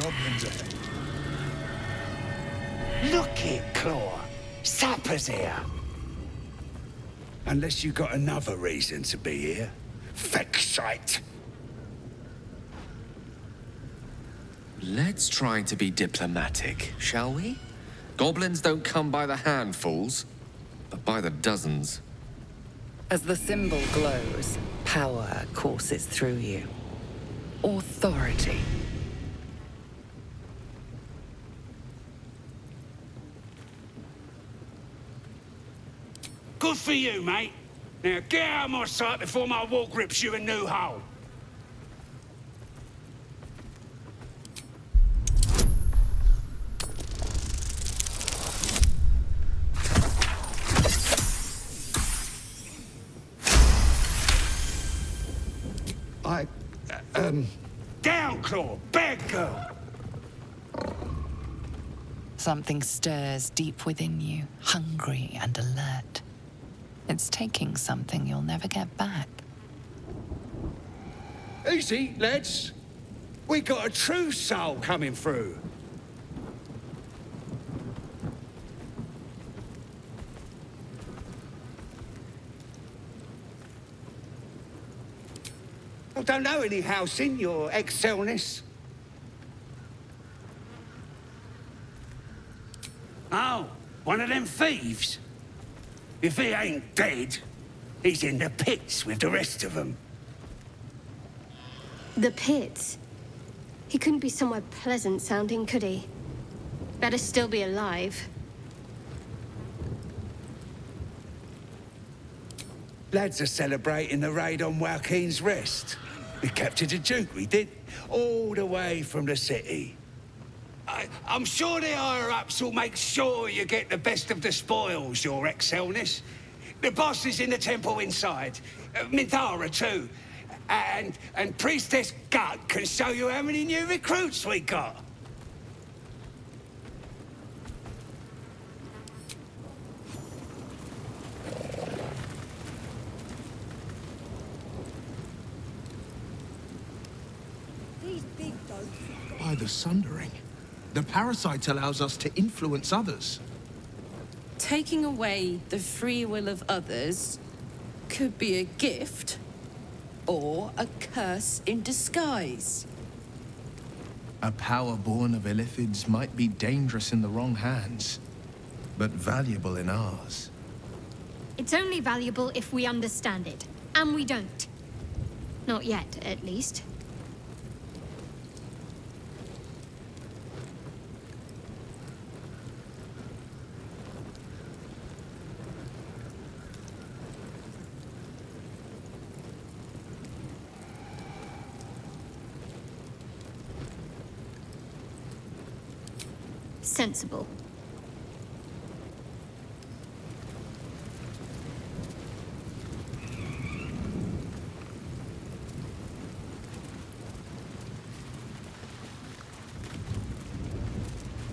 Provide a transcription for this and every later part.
goblins ahead. Look it, Claw. Sapper's here. Unless you got another reason to be here. Fexite. Let's try to be diplomatic, shall we? Goblins don't come by the handfuls, but by the dozens. As the symbol glows, power courses through you. Authority. Good for you, mate. Now get out of my sight before my walk rips you a new hole. Down, Claw! Bad girl! Something stirs deep within you, hungry and alert. It's taking something you'll never get back. Easy, lads. We got a true soul coming through. I don't know any house in your excelness. Oh, one of them thieves? If he ain't dead, he's in the pits with the rest of them. The pits? He couldn't be somewhere pleasant sounding, could he? Better still be alive. Lads are celebrating the raid on Joaquin's Rest. We captured a Duke, we did, all the way from the city. I'm sure the higher-ups will make sure you get the best of the spoils, your excelness. The boss is in the temple inside. Minthara, too. And Priestess Gut can show you how many new recruits we got. By the Sundering. The parasite allows us to influence others. Taking away the free will of others could be a gift or a curse in disguise. A power born of illithids might be dangerous in the wrong hands, but valuable in ours. It's only valuable if we understand it, and we don't. Not yet, at least. Sensible.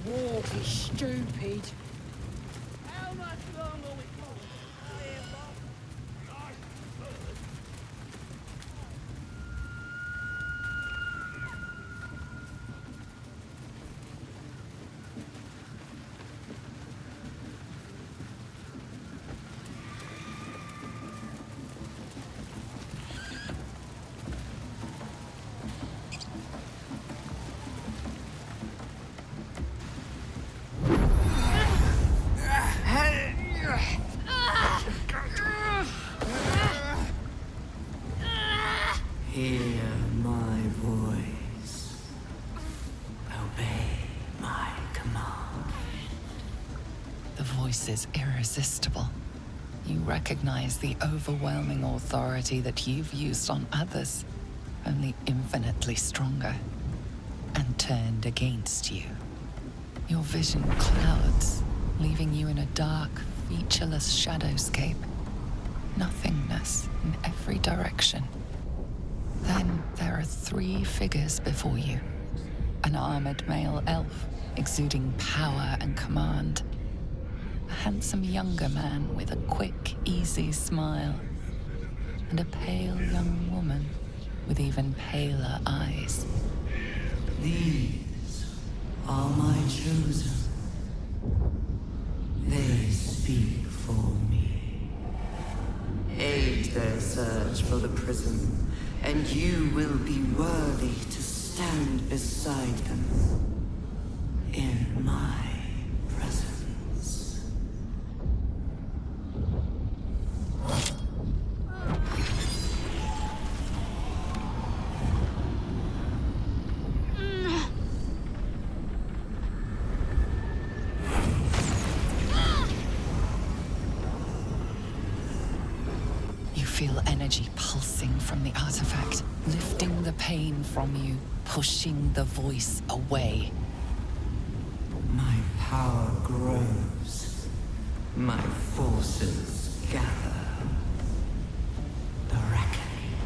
Walk is stupid. How much longer we got? Hear my voice. Obey my command. The voice is irresistible. You recognize the overwhelming authority that you've used on others, only infinitely stronger, and turned against you. Your vision clouds, leaving you in a dark, featureless shadowscape. Nothingness in every direction. Then there are three figures before you. An armored male elf, exuding power and command. A handsome younger man with a quick, easy smile. And a pale young woman with even paler eyes. These are my chosen. They speak for me. Aid their search for the prism, and you will be worthy to stand beside them in my presence. You feel energy pulsing from the artifact, lifting the pain from you, pushing the voice away. My power grows. My forces gather. The reckoning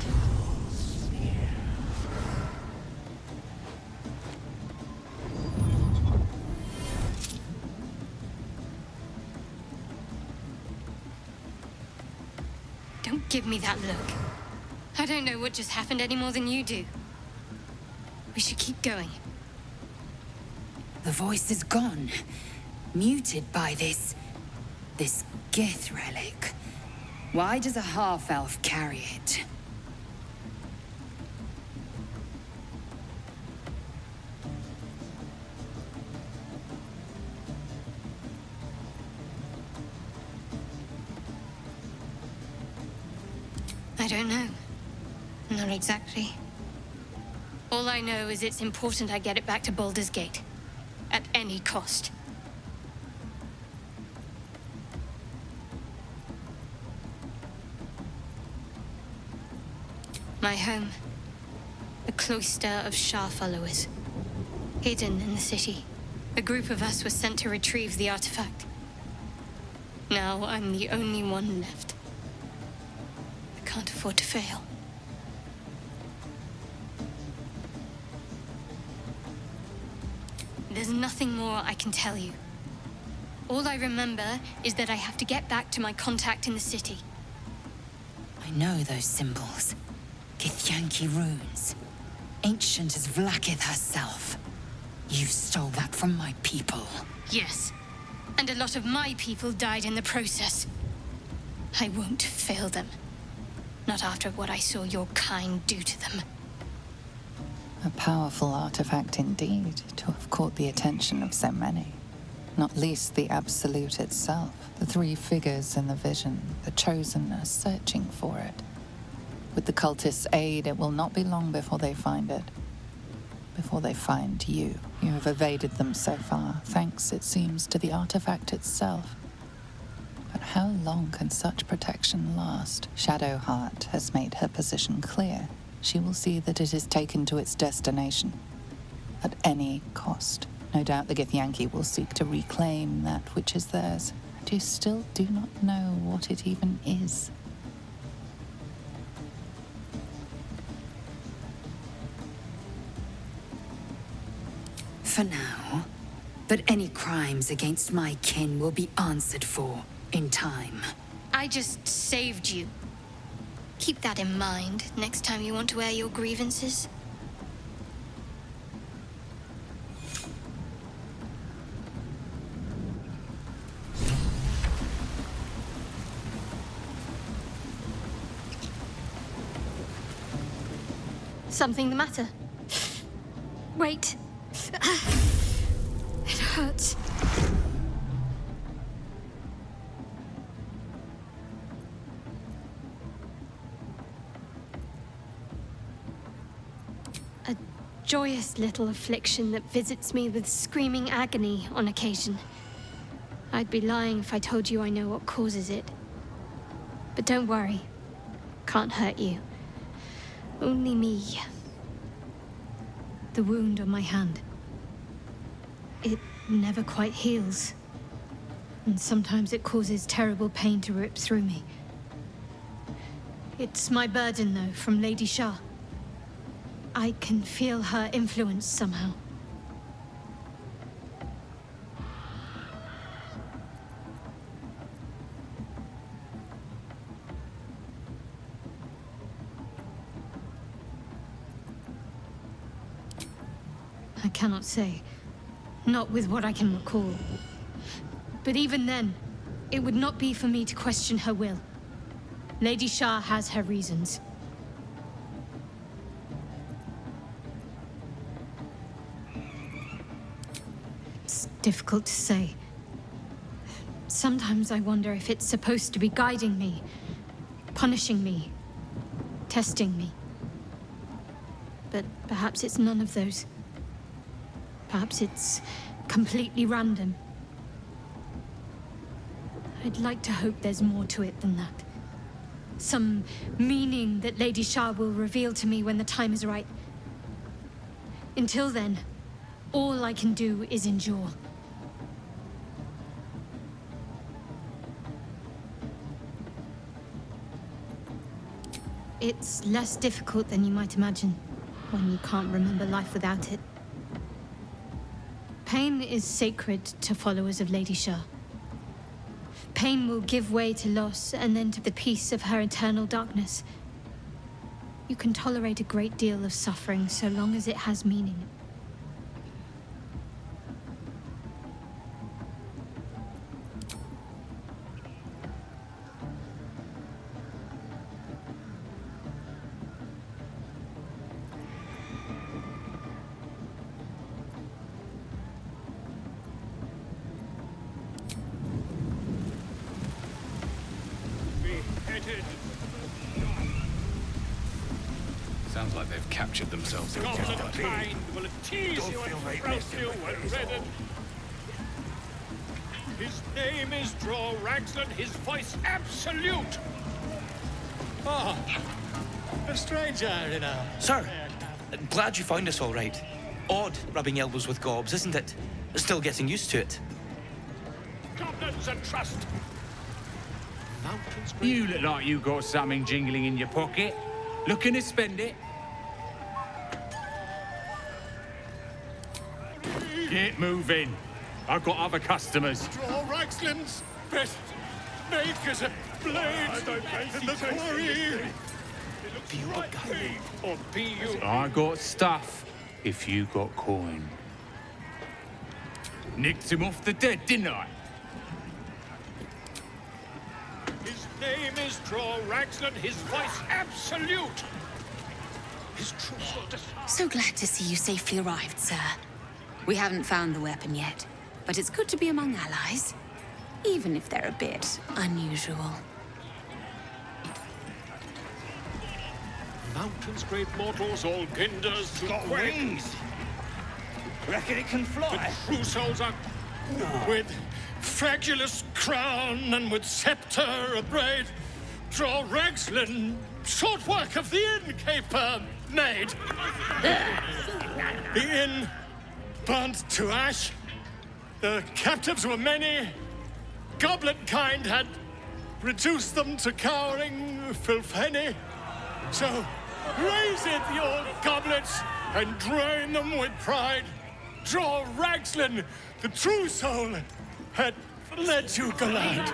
draws near. Don't give me that look. I don't know what just happened any more than you do. We should keep going. The voice is gone. Muted by this Gith relic. Why does a half-elf carry it? I don't know. Not exactly. All I know is it's important I get it back to Baldur's Gate. At any cost. My home. A cloister of Shah followers. Hidden in the city. A group of us was sent to retrieve the artifact. Now I'm the only one left. I can't afford to fail. There's nothing more I can tell you. All I remember is that I have to get back to my contact in the city. I know those symbols. Githyanki runes. Ancient as Vlaakith herself. You stole that from my people. Yes. And a lot of my people died in the process. I won't fail them. Not after what I saw your kind do to them. A powerful artifact indeed, to have caught the attention of so many. Not least the Absolute itself. The three figures in the vision, the Chosen, are searching for it. With the cultists' aid, it will not be long before they find it. Before they find you. You have evaded them so far, thanks, it seems, to the artifact itself. But how long can such protection last? Shadowheart has made her position clear. She will see that it is taken to its destination. At any cost. No doubt the Githyanki will seek to reclaim that which is theirs. And you still do not know what it even is. For now. But any crimes against my kin will be answered for in time. I just saved you. Keep that in mind next time you want to air your grievances. Something the matter? Wait. It hurts. A joyous little affliction that visits me with screaming agony on occasion. I'd be lying if I told you I know what causes it. But don't worry. Can't hurt you. Only me. The wound on my hand. It never quite heals. And sometimes it causes terrible pain to rip through me. It's my burden, though, from Lady Shah. I can feel her influence somehow. I cannot say. Not with what I can recall. But even then, it would not be for me to question her will. Lady Shah has her reasons. It's difficult to say. Sometimes I wonder if it's supposed to be guiding me, punishing me, testing me. But perhaps it's none of those. Perhaps it's completely random. I'd like to hope there's more to it than that. Some meaning that Lady Shah will reveal to me when the time is right. Until then, all I can do is endure. It's less difficult than you might imagine, when you can't remember life without it. Pain is sacred to followers of Lady Shah. Pain will give way to loss, and then to the peace of her eternal darkness. You can tolerate a great deal of suffering so long as it has meaning. Sounds like they've captured themselves. Goblin kind will tease you and roast you and redden. His name is Draw Ragsland, his voice absolute. Oh, a stranger in a... Sir, glad you found us all right. Odd rubbing elbows with gobs, isn't it? Still getting used to it. Goblins and trust. Mountains You look like you got something jingling in your pocket. Looking to spend it? Get moving. I've got other customers. Draw Ragsland's best make as a blade in the quarry. Or be you. I got stuff if you got coin. Nicked him off the dead, didn't I? His name is Draw Ragsland, his voice absolute. His true sword. So glad to see you safely arrived, sir. We haven't found the weapon yet, but it's good to be among allies, even if they're a bit unusual. Mountains, great mortals, all ginders to Got quake. wings. Reckon it can The fly? true souls are with fragulous crown and with scepter abraid. Draw Ragsland, short work of the innkeeper made. The inn burnt to ash. The captives were many. Goblin kind had reduced them to cowering filthenny. So raise it, your goblets, and drain them with pride. Draw Ragsland, the true soul, had led you glad.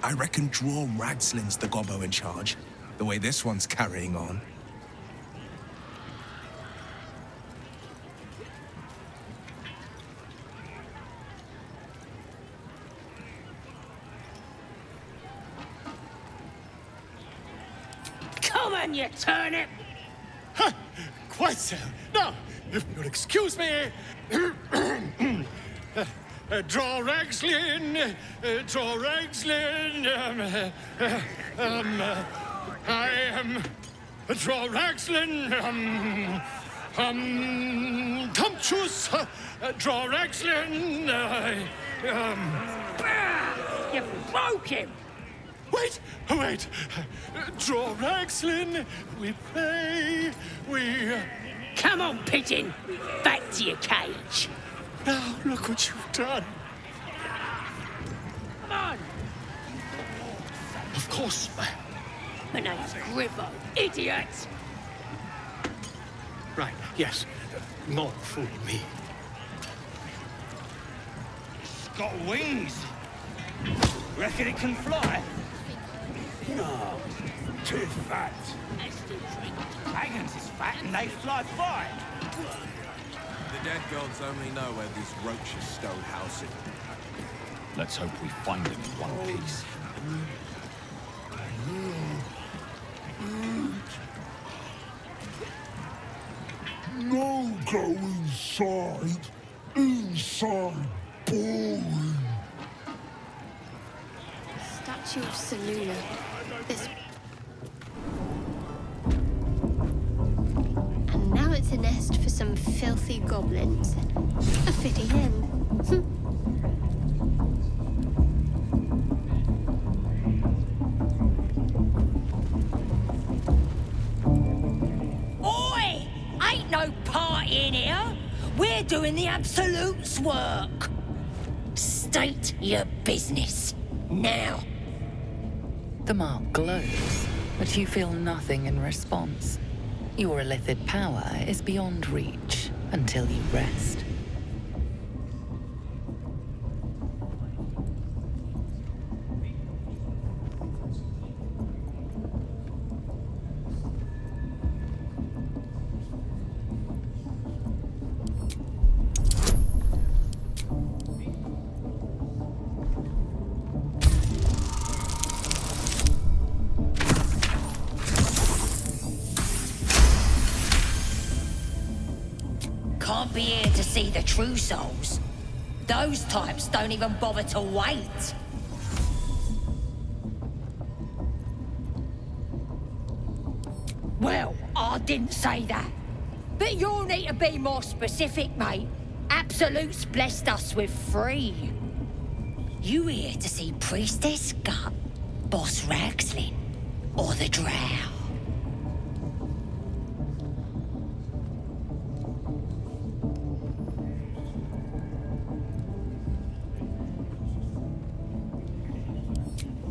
I reckon Draw Ragsland's the gobbo in charge, the way this one's carrying on. Come on, you turnip! Quite so. Now, if you'll excuse me, Draw Ragsland, Draw Ragsland, I am Draw Ragsland, Tumptuous, Draw Ragsland, You broke him! Wait! Draw Ragsland, we play, we... Come on, pigeon! Back to your cage! Now, look what you've done. Come on! Of course, My name's Gribbo, idiot! right, yes. Not fool me. It's got wings. Reckon it can fly? No, too fat. Dragons is fat and they fly fine. The dead gods only know where these roaches stole housing. Let's hope we find them in one piece. No go inside. Inside. Boring. Statue of Seluna. This. And now it's a nest for some filthy goblins. A fitting end. Oi! Ain't no party in here. We're doing the Absolute's work. State your business. Now. The mark glows, but you feel nothing in response. Your illithid power is beyond reach until you rest. Can't be here to see the true souls. Those types don't even bother to wait. Well, I didn't say that. But you'll need to be more specific, mate. Absolute's blessed us with 3. You here to see Priestess Gut, Boss Ragslin, or the Drow?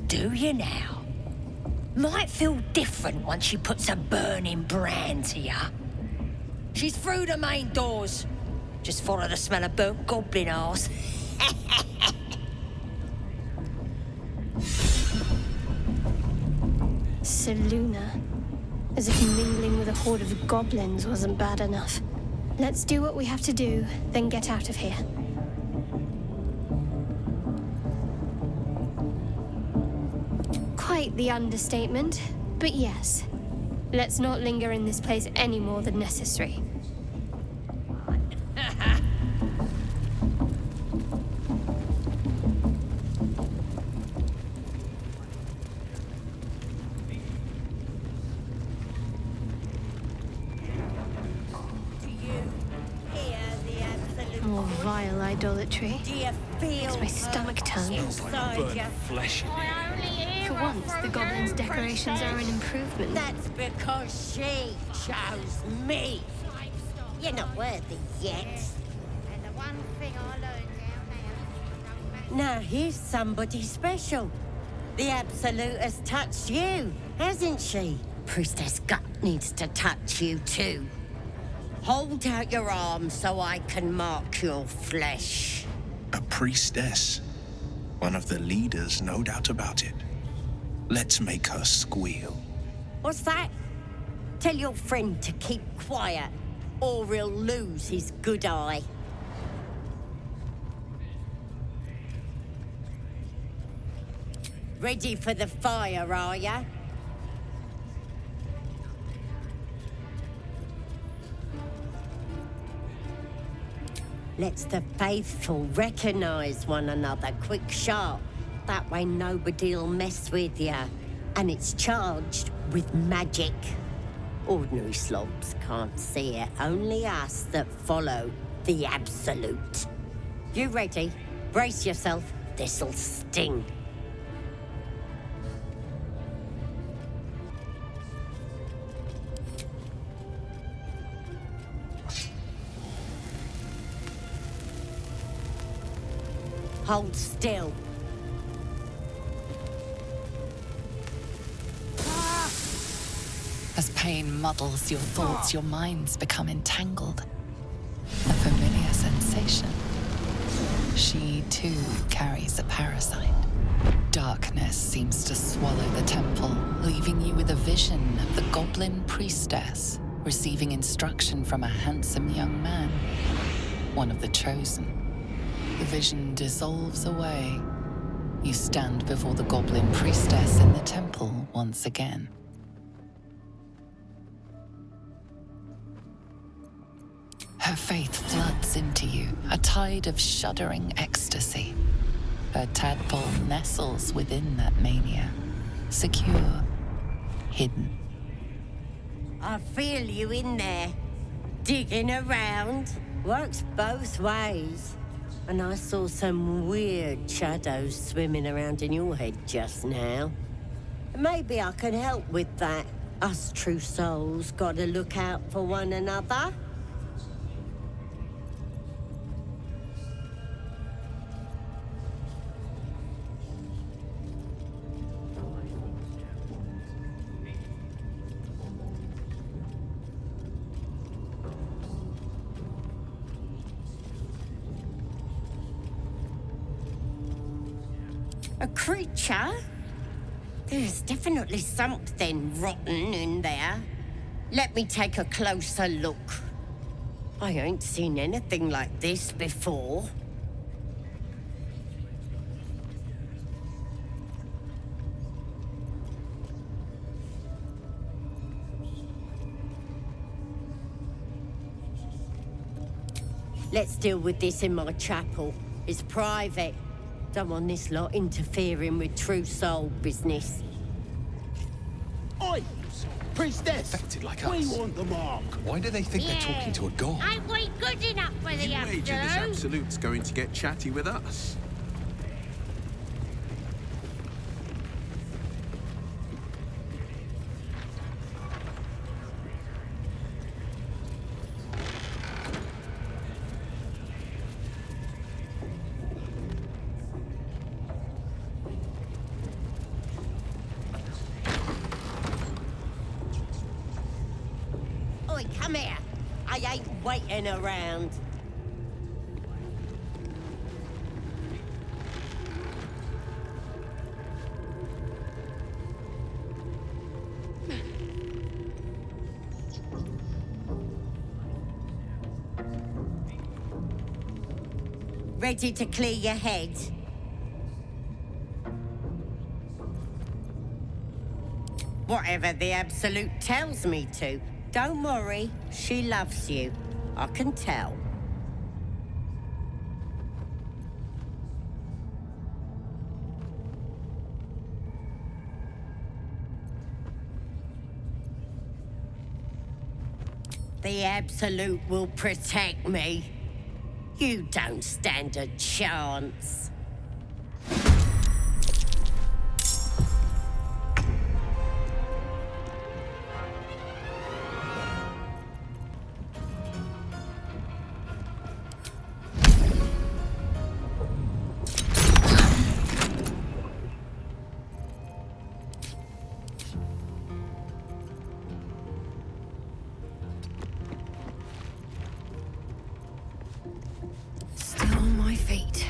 Do you now? Might feel different once she puts a burning brand to ya. She's through the main doors. Just follow the smell of burnt goblin arse. Seluna. As if mingling with a horde of goblins wasn't bad enough. Let's do what we have to do, then get out of here. Quite the understatement, but yes. Let's not linger in this place any more than necessary. More vile idolatry. Makes my stomach turn. Flesh. For once, the goblins' decorations are an improvement. That's because she chose me. You're not worthy yet. And the one thing I learned down there. Now here's somebody special. The Absolute has touched you, hasn't she? Priestess Gut needs to touch you too. Hold out your arm so I can mark your flesh. A priestess. One of the leaders, no doubt about it. Let's make her squeal. What's that? Tell your friend to keep quiet, or he'll lose his good eye. Ready for the fire, are ya? Let's the faithful recognize one another quick sharp. That way nobody'll mess with ya. And it's charged with magic. Ordinary slobs can't see it, only us that follow the Absolute. You ready? Brace yourself, this'll sting. Hold still. As pain muddles your thoughts, your minds become entangled. A familiar sensation. She, too, carries a parasite. Darkness seems to swallow the temple, leaving you with a vision of the goblin priestess receiving instruction from a handsome young man, one of the chosen. The vision dissolves away. You stand before the goblin priestess in the temple once again. Her faith floods into you, a tide of shuddering ecstasy. Her tadpole nestles within that mania, secure, hidden. I feel you in there, digging around. Works both ways. And I saw some weird shadows swimming around in your head just now. Maybe I can help with that. Us true souls gotta look out for one another. A creature? There's definitely something rotten in there. Let me take a closer look. I ain't seen anything like this before. Let's deal with this in my chapel. It's private. Don't want this lot interfering with true soul business. Oi! Priestess! Affected like we us. want the mark. Why do they think they're talking to a god? Ain't we good enough for the You wager this absolute? Absolute's going to get chatty with us. Oi, come here. I ain't waiting around. Ready to clear your head? Whatever the Absolute tells me to. Don't worry, she loves you. I can tell. The Absolute will protect me. You don't stand a chance. Still on my feet.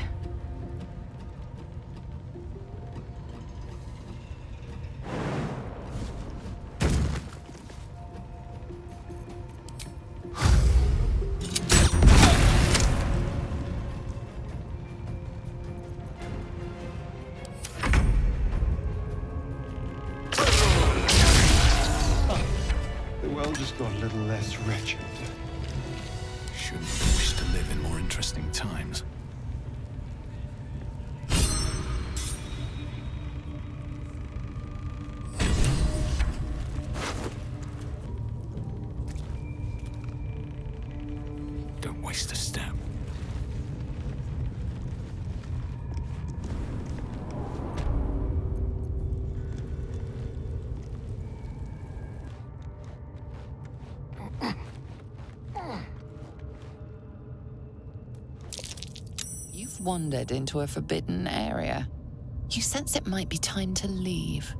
The world just got a little less wretched. Shouldn't wish to live in more interesting times. Don't waste a step. You've wandered into a forbidden area. You sense it might be time to leave.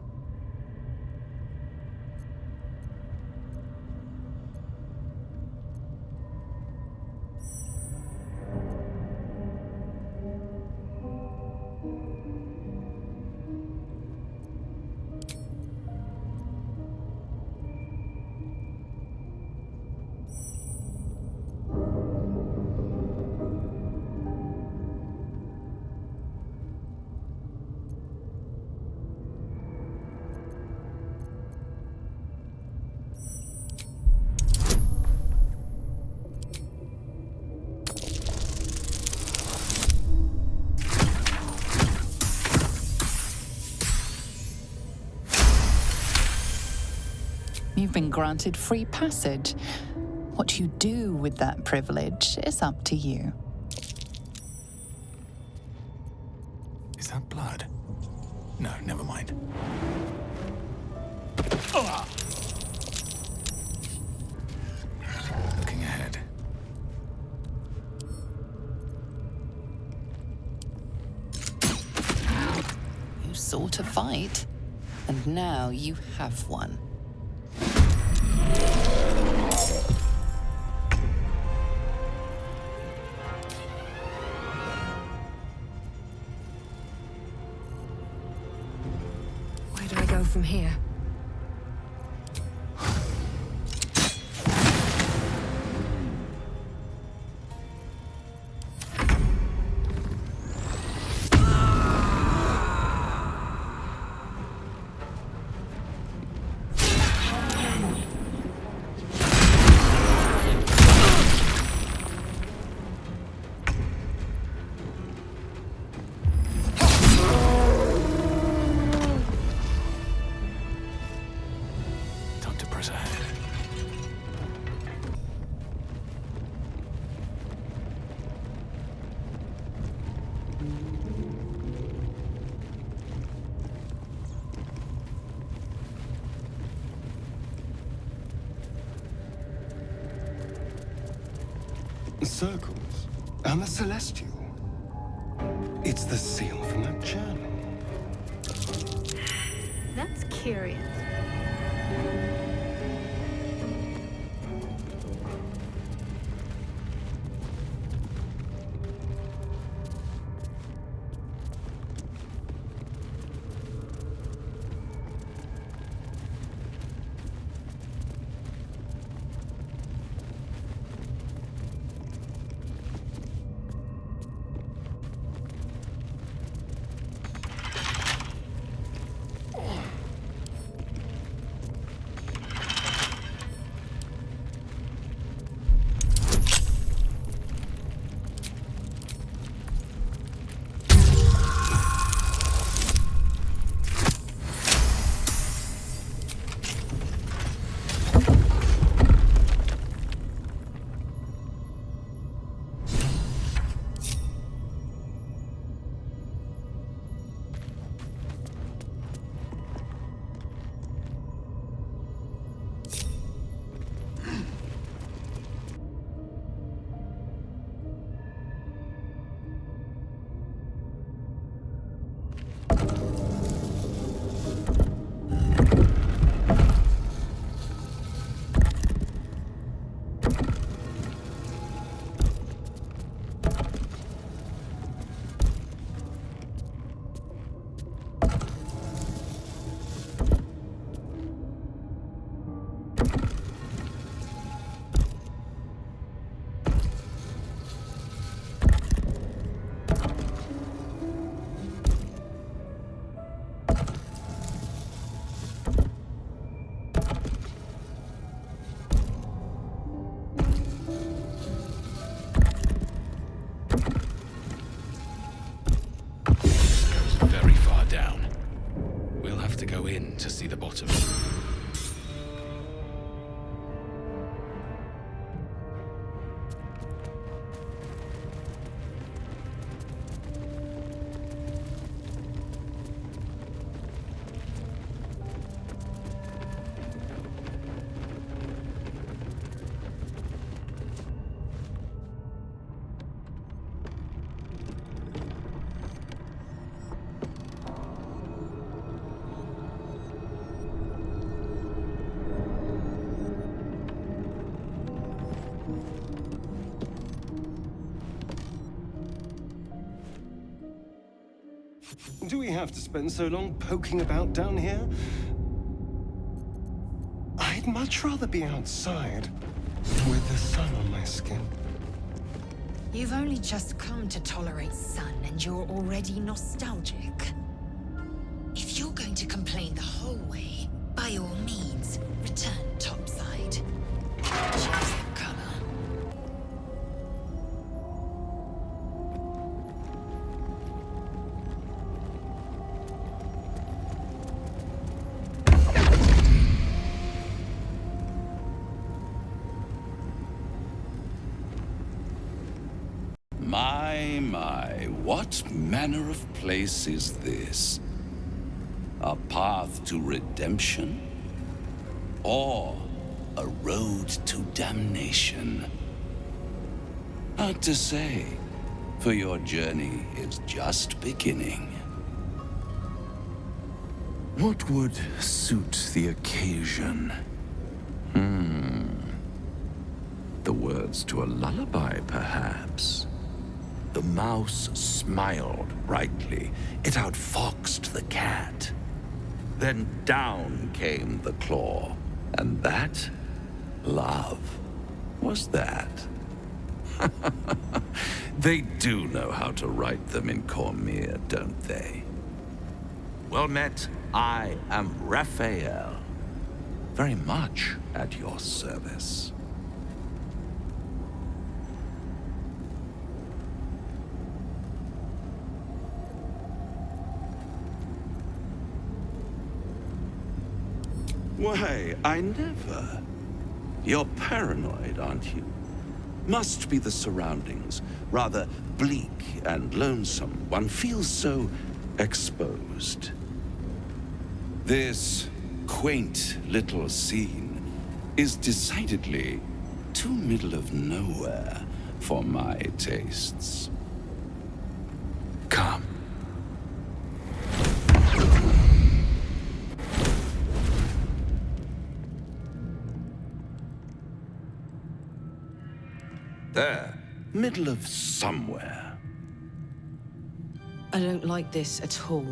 You've been granted free passage. What you do with that privilege is up to you. Is that blood? No, never mind. Looking ahead. You sought a fight, and now you have one. Where do I go from here? Time to press ahead. Circles and the celestial. It's the seal from that journal. That's curious. To see the bottom. Do we have to spend so long poking about down here? I'd much rather be outside, with the sun on my skin. You've only just come to tolerate sun and you're already nostalgic. If you're going to complain the whole way, by all means, return topside. Choose the color. What manner of place is this? A path to redemption? Or a road to damnation? Hard to say, for your journey is just beginning. What would suit the occasion? The words to a lullaby, perhaps. The mouse smiled brightly. It outfoxed the cat. Then down came the claw. And that, love, was that. They do know how to write them in Cormier, don't they? Well met, I am Raphael. Very much at your service. Why, I never. You're paranoid, aren't you? Must be the surroundings. Rather bleak and lonesome. One feels so exposed. This quaint little scene is decidedly too middle of nowhere for my tastes. Come. There, middle of somewhere. I don't like this at all.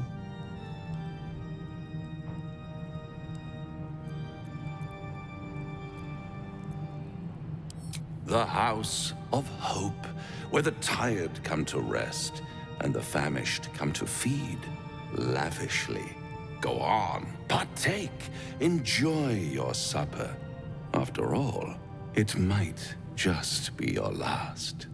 The House of Hope, where the tired come to rest and the famished come to feed lavishly. Go on, partake, enjoy your supper. After all, it might just be your last.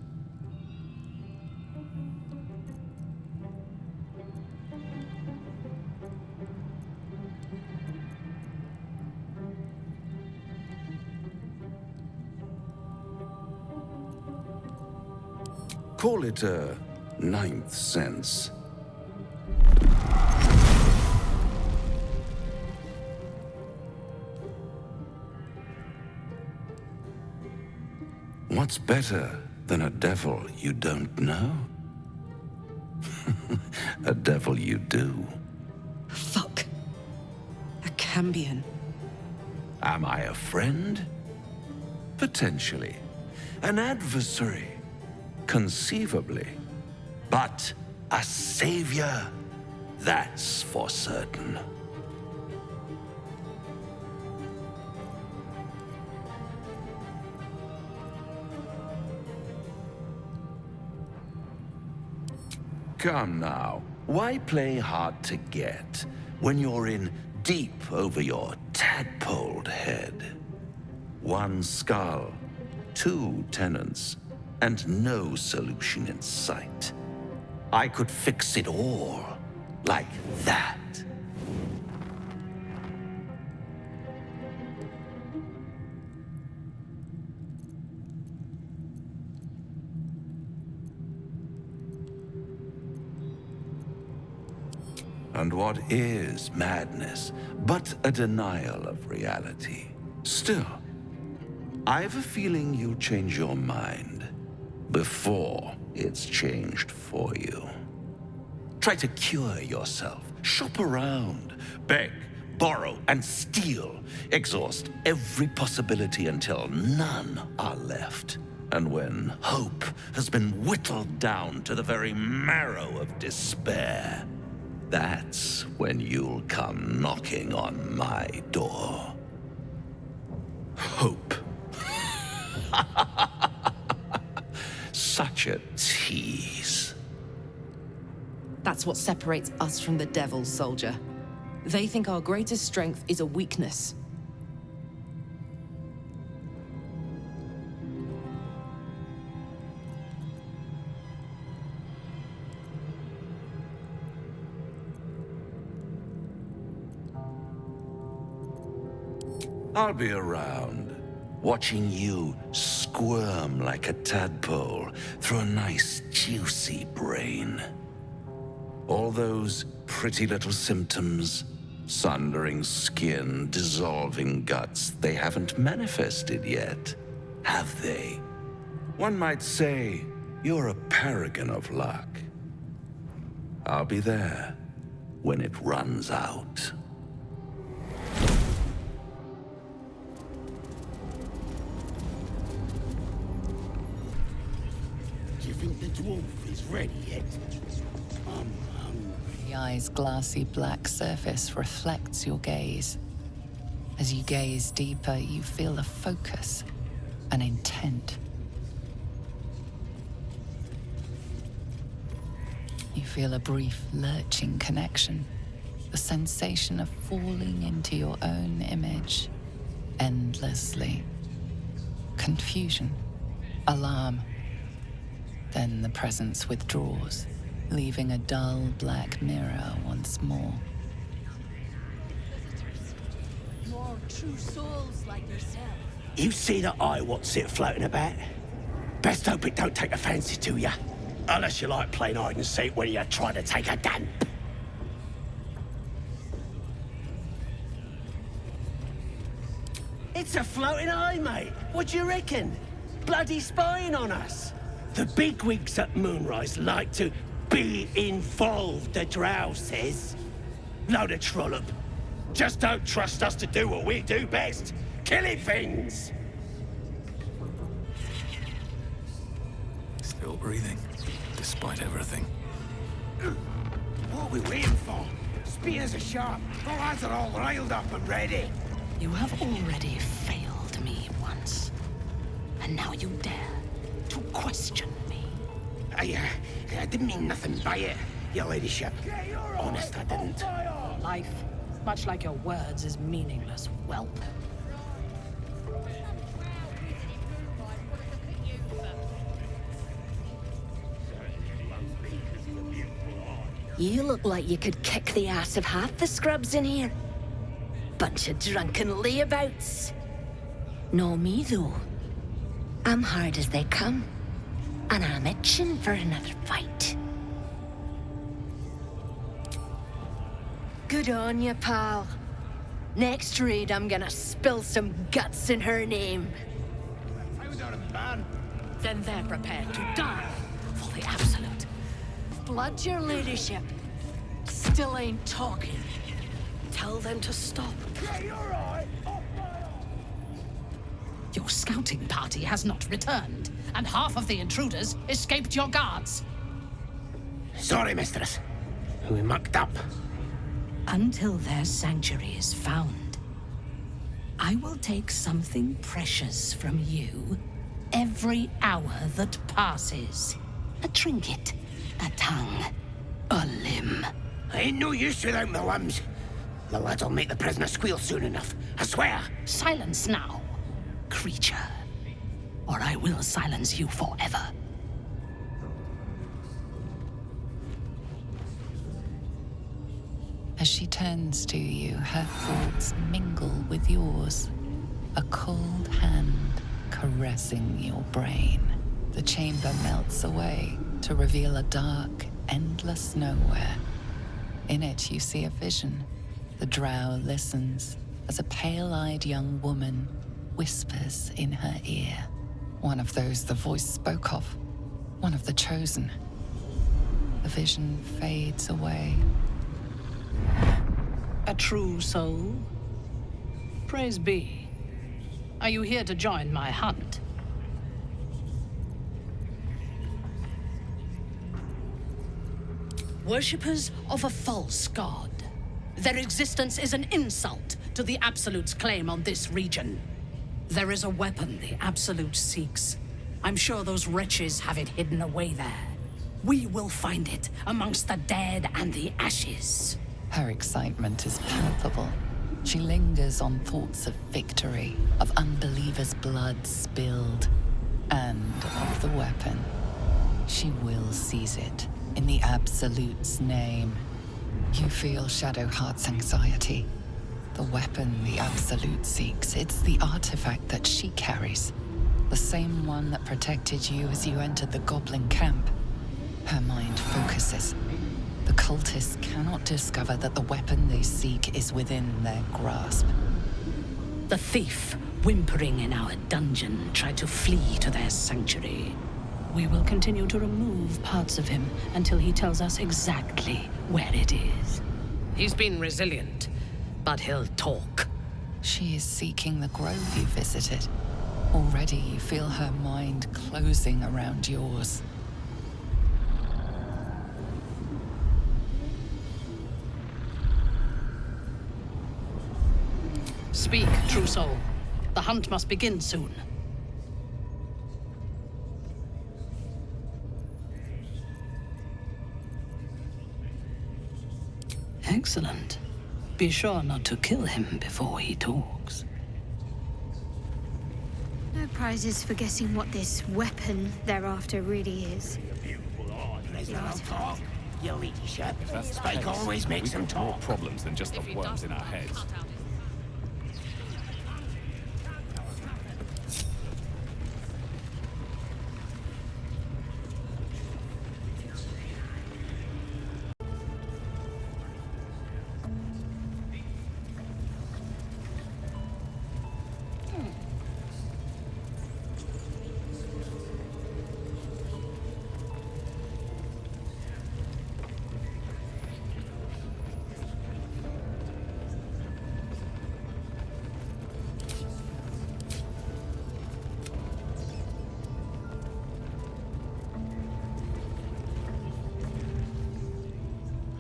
Call it a ninth sense. What's better than a devil you don't know? A devil you do. Fuck. A Cambion. Am I a friend? Potentially. An adversary? Conceivably. But a savior? That's for certain. Come now, why play hard to get when you're in deep over your tadpoled head? One skull, two tenants, and no solution in sight. I could fix it all, like that. And what is madness but a denial of reality? Still, I've a feeling you'll change your mind before it's changed for you. Try to cure yourself, shop around, beg, borrow, and steal. Exhaust every possibility until none are left. And when hope has been whittled down to the very marrow of despair, that's when you'll come knocking on my door. Hope. Such a tease. That's what separates us from the devil, soldier. They think our greatest strength is a weakness. I'll be around. watching you squirm like a tadpole through a nice, juicy brain. All those pretty little symptoms, sundering skin, dissolving guts, they haven't manifested yet, have they? One might say you're a paragon of luck. I'll be there when it runs out. Do you think the dwarf is ready yet? I'm hungry. The eye's glassy black surface reflects your gaze. As you gaze deeper, you feel a focus, an intent. You feel a brief, lurching connection, the sensation of falling into your own image endlessly. Confusion, alarm. Then the presence withdraws, leaving a dull black mirror once more. More true souls like yourself. You see that eye what's it floating about? Best hope it don't take a fancy to you. Unless you like playing hide and seek when you're trying to take a damp. It's a floating eye, mate. What do you reckon? Bloody spying on us. The bigwigs at Moonrise like to be involved, the drow says. Load of trollop. Just don't trust us to do what we do best. Killing things. Still breathing, despite everything. What are we waiting for? Spears are sharp. The lads are all riled up and ready. You have already failed me once. And now you dare to question me. I didn't mean nothing by it, your ladyship. Honest, I didn't. Life, much like your words, is meaningless, whelp. You look like you could kick the ass of half the scrubs in here. Bunch of drunken layabouts. No me, though. I'm hard as they come. And I'm itching for another fight. Good on you, pal. Next raid, I'm gonna spill some guts in her name. Then they're prepared to die for the Absolute. Blood, your ladyship. Still ain't talking. Tell them to stop. Your scouting party has not returned, and half of the intruders escaped your guards. Sorry, mistress. We mucked up. Until their sanctuary is found, I will take something precious from you every hour that passes. A trinket, a tongue, a limb. I ain't no use without my limbs. The lads will make the prisoner squeal soon enough, I swear. Silence now, creature, or I will silence you forever. As she turns to you, her thoughts mingle with yours. A cold hand caressing your brain. The chamber melts away to reveal a dark, endless nowhere. In it, you see a vision. The drow listens as a pale-eyed young woman whispers in her ear. One of those the voice spoke of. One of the chosen. The vision fades away. A true soul? Praise be. Are you here to join my hunt? Worshippers of a false god. Their existence is an insult to the Absolute's claim on this region. There is a weapon the Absolute seeks. I'm sure those wretches have it hidden away there. We will find it amongst the dead and the ashes. Her excitement is palpable. She lingers on thoughts of victory, of unbelievers' blood spilled, and of the weapon. She will seize it, in the Absolute's name. You feel Shadowheart's anxiety. The weapon the Absolute seeks, it's the artifact that she carries. The same one that protected you as you entered the Goblin camp. Her mind focuses. The cultists cannot discover that the weapon they seek is within their grasp. The thief, whimpering in our dungeon, tried to flee to their sanctuary. We will continue to remove parts of him until he tells us exactly where it is. He's been resilient, but he'll talk. She is seeking the grove you visited. Already you feel her mind closing around yours. Speak, true soul. The hunt must begin soon. Excellent. Be sure not to kill him before he talks. No prizes for guessing what this weapon thereafter really is. You leadership. If that's the Spike case, always makes we've them got more talk. problems than just the worms in our heads.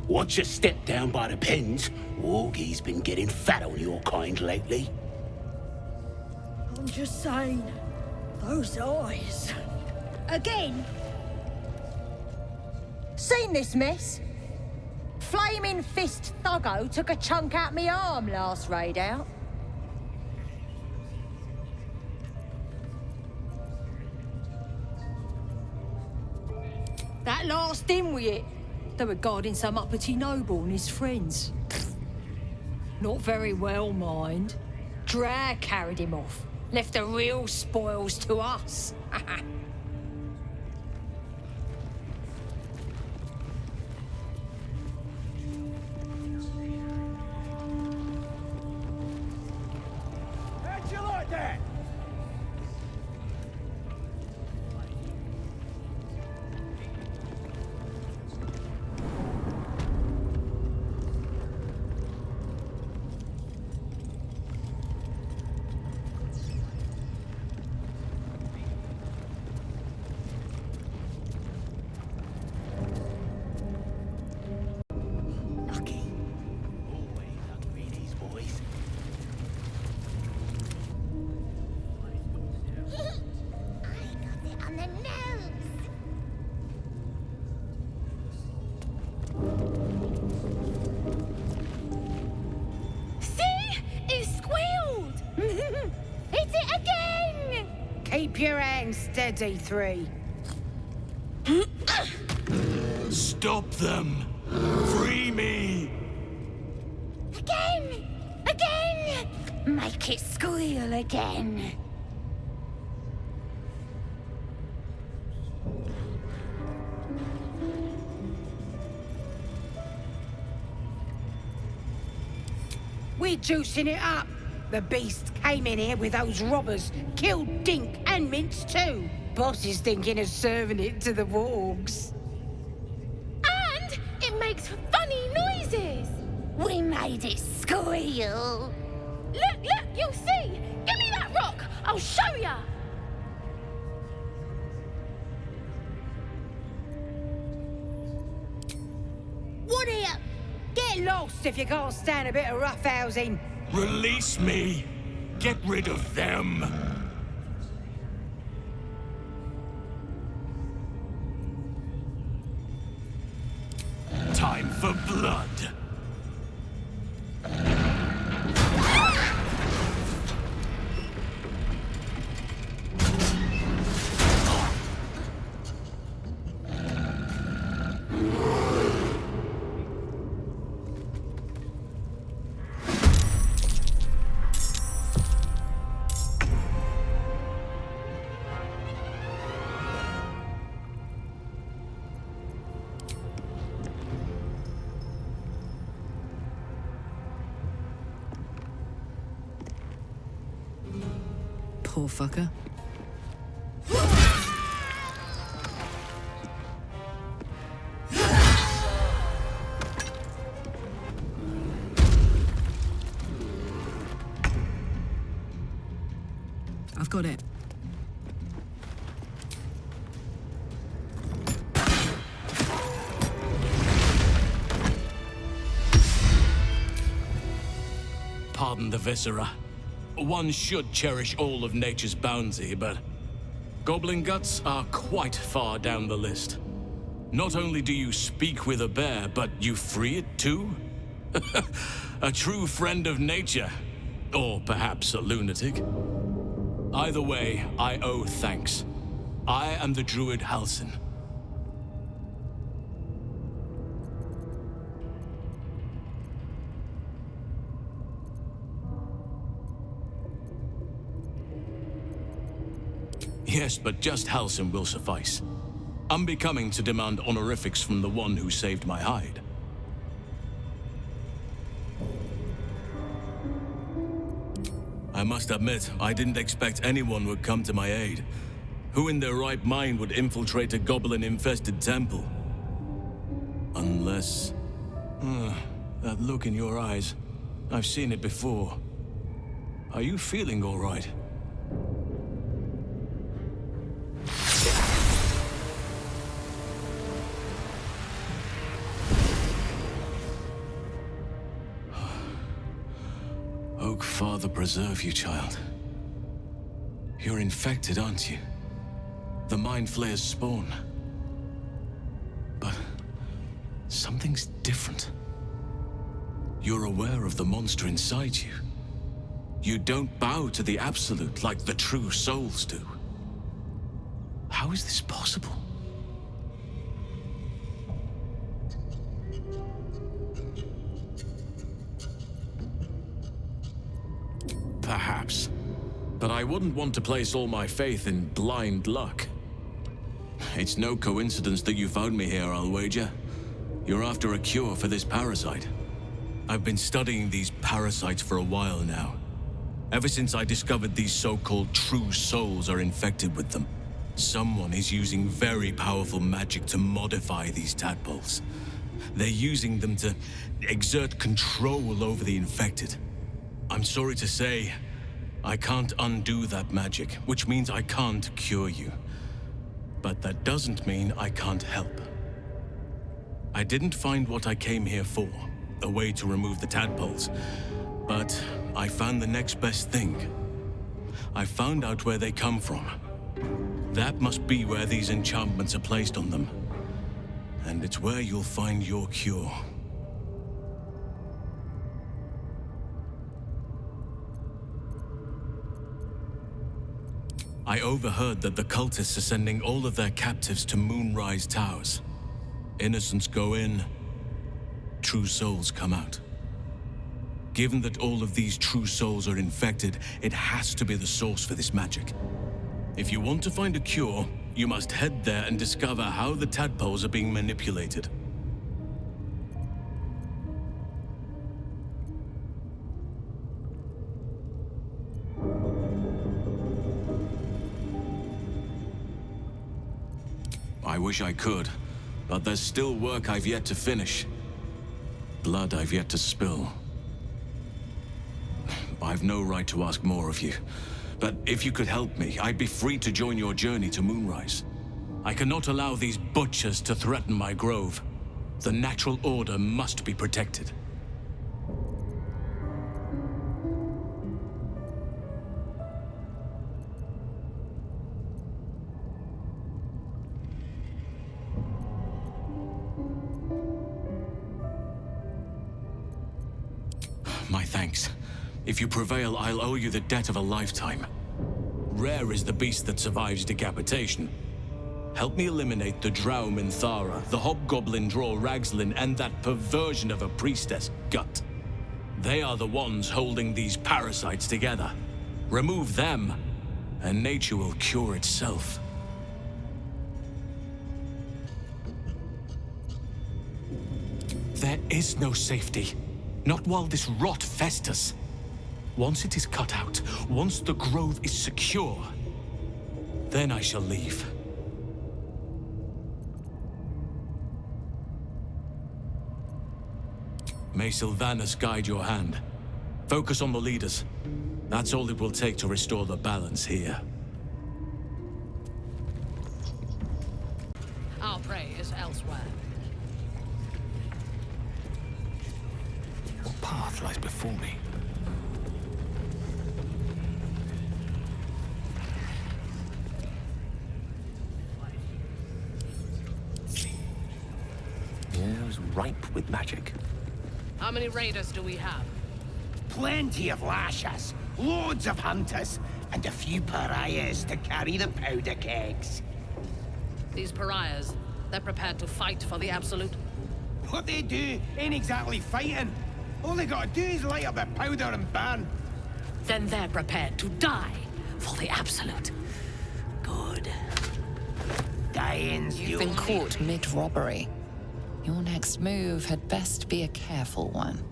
Watch your step down by the pens. Augie's been getting fat on your kind lately. I'm just saying, those eyes. Again? Seen this mess? Flaming Fist Thuggo took a chunk out me arm last raid out. That last in with it. They were guarding some uppity noble and his friends. Not very well, mind. Drag carried him off. Left the real spoils to us. How'd you like that? On the nose. See? It squealed! Hit it again! Keep your hands steady, Three. Stop them! Free me! Again! Again! Make it squeal again. We're juicing it up. The beast came in here with those robbers, killed Dink and Mince too. Boss is thinking of serving it to the wargs. And it makes funny noises. We made it squeal. Look, you'll see. Give me that rock. I'll show ya. What here? Get lost if you can't stand a bit of roughhousing. Release me! Get rid of them! Time for blood! Poor fucker. I've got it. Pardon the viscera. One should cherish all of nature's bounty, but goblin guts are quite far down the list. Not only do you speak with a bear, but you free it too? A true friend of nature. Or perhaps a lunatic. Either way, I owe thanks. I am the druid Halsin. Yes, but just Halsin will suffice. Unbecoming to demand honorifics from the one who saved my hide. I must admit, I didn't expect anyone would come to my aid. Who in their right mind would infiltrate a goblin-infested temple? Unless... that look in your eyes. I've seen it before. Are you feeling all right? Oak Father preserve you, child. You're infected, aren't you? The Mind Flayer's spawn. But something's different. You're aware of the monster inside you. You don't bow to the Absolute like the true souls do. How is this possible? Perhaps. But I wouldn't want to place all my faith in blind luck. It's no coincidence that you found me here, I'll wager. You're after a cure for this parasite. I've been studying these parasites for a while now. Ever since I discovered these so-called true souls are infected with them. Someone is using very powerful magic to modify these tadpoles. They're using them to exert control over the infected. I'm sorry to say, I can't undo that magic, which means I can't cure you. But that doesn't mean I can't help. I didn't find what I came here for, a way to remove the tadpoles, but I found the next best thing. I found out where they come from. That must be where these enchantments are placed on them. And it's where you'll find your cure. I overheard that the cultists are sending all of their captives to Moonrise Towers. Innocents go in, true souls come out. Given that all of these true souls are infected, it has to be the source for this magic. If you want to find a cure, you must head there and discover how the tadpoles are being manipulated. I wish I could, but there's still work I've yet to finish. Blood I've yet to spill. I've no right to ask more of you, but if you could help me, I'd be free to join your journey to Moonrise. I cannot allow these butchers to threaten my grove. The natural order must be protected. My thanks. If you prevail, I'll owe you the debt of a lifetime. Rare is the beast that survives decapitation. Help me eliminate the Drow Minthara, the Hobgoblin Draw Ragslin, and that perversion of a priestess, Gut. They are the ones holding these parasites together. Remove them, and nature will cure itself. There is no safety. Not while this rot festers. Once it is cut out, once the grove is secure, then I shall leave. May Sylvanus guide your hand. Focus on the leaders. That's all it will take to restore the balance here. Our prey is elsewhere. What path lies before me? The air is ripe with magic. How many raiders do we have? Plenty of lashers, loads of hunters, and a few pariahs to carry the powder kegs. These pariahs, they're prepared to fight for the Absolute? What they do ain't exactly fighting. All they gotta do is light up a powder and burn. Then they're prepared to die for the Absolute. Good. Dying's You've been caught mid-robbery. Your next move had best be a careful one.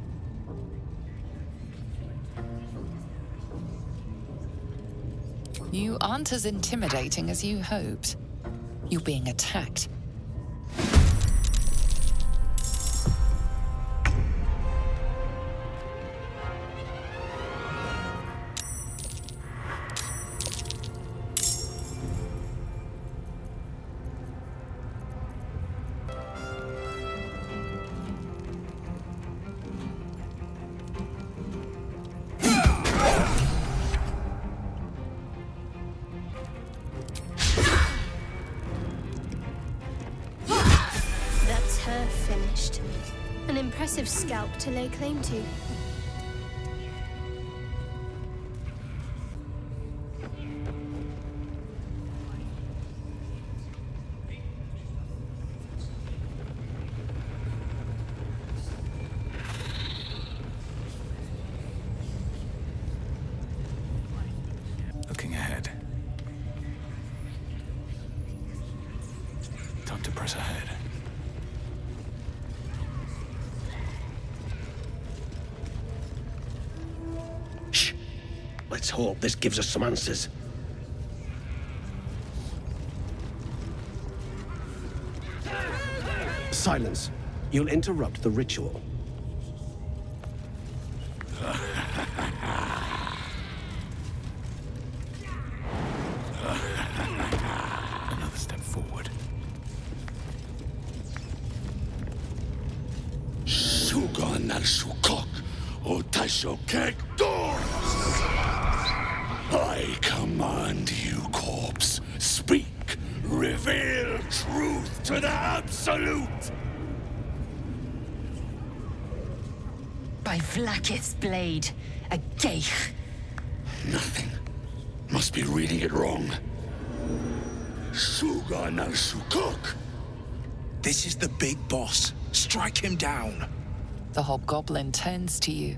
You aren't as intimidating as you hoped. You're being attacked. Her finished. An impressive scalp to lay claim to. Looking ahead. Time to press ahead. Let's hope this gives us some answers. Silence. You'll interrupt the ritual. Another step forward. Sugan al Shukok, o Taishokek Dor! I command you, corpse. Speak. Reveal truth to the Absolute. By Vlaakith's blade, a geich. Nothing. Must be reading it wrong. Sugan al Shukok. This is the big boss. Strike him down. The hobgoblin turns to you,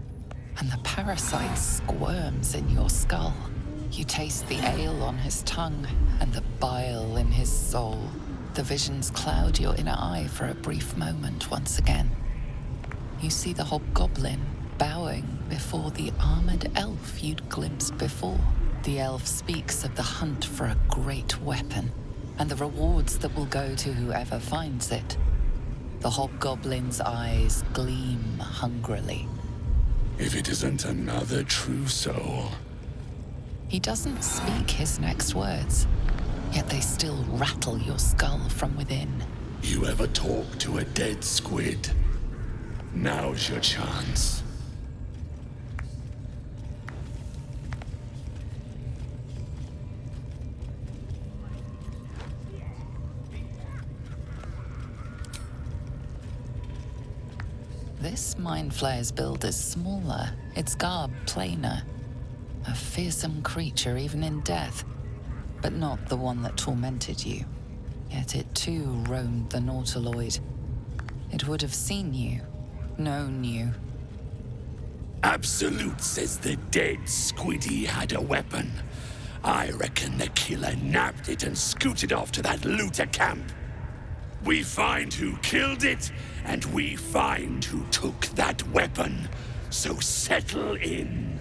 and the parasite squirms in your skull. You taste the ale on his tongue and the bile in his soul. The visions cloud your inner eye for a brief moment once again. You see the hobgoblin bowing before the armored elf you'd glimpsed before. The elf speaks of the hunt for a great weapon and the rewards that will go to whoever finds it. The hobgoblin's eyes gleam hungrily. If it isn't another true soul. He doesn't speak his next words, yet they still rattle your skull from within. You ever talk to a dead squid? Now's your chance. This mind flayer's build is smaller, its garb plainer. A fearsome creature even in death, but not the one that tormented you. Yet it too roamed the Nautiloid. It would have seen you, known you. Absolute says the dead squiddy had a weapon. I reckon the killer nabbed it and scooted off to that looter camp. We find who killed it, and we find who took that weapon. So settle in.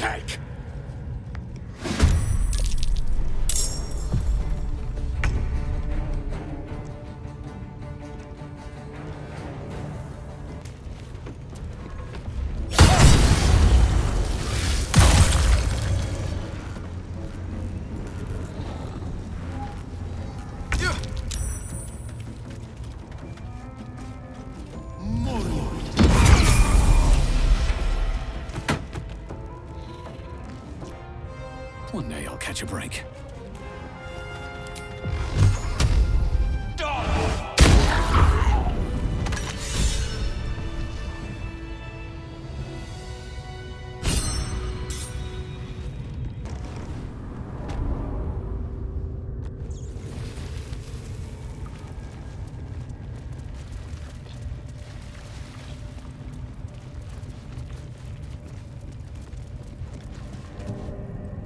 lunatic! One day I'll catch a break.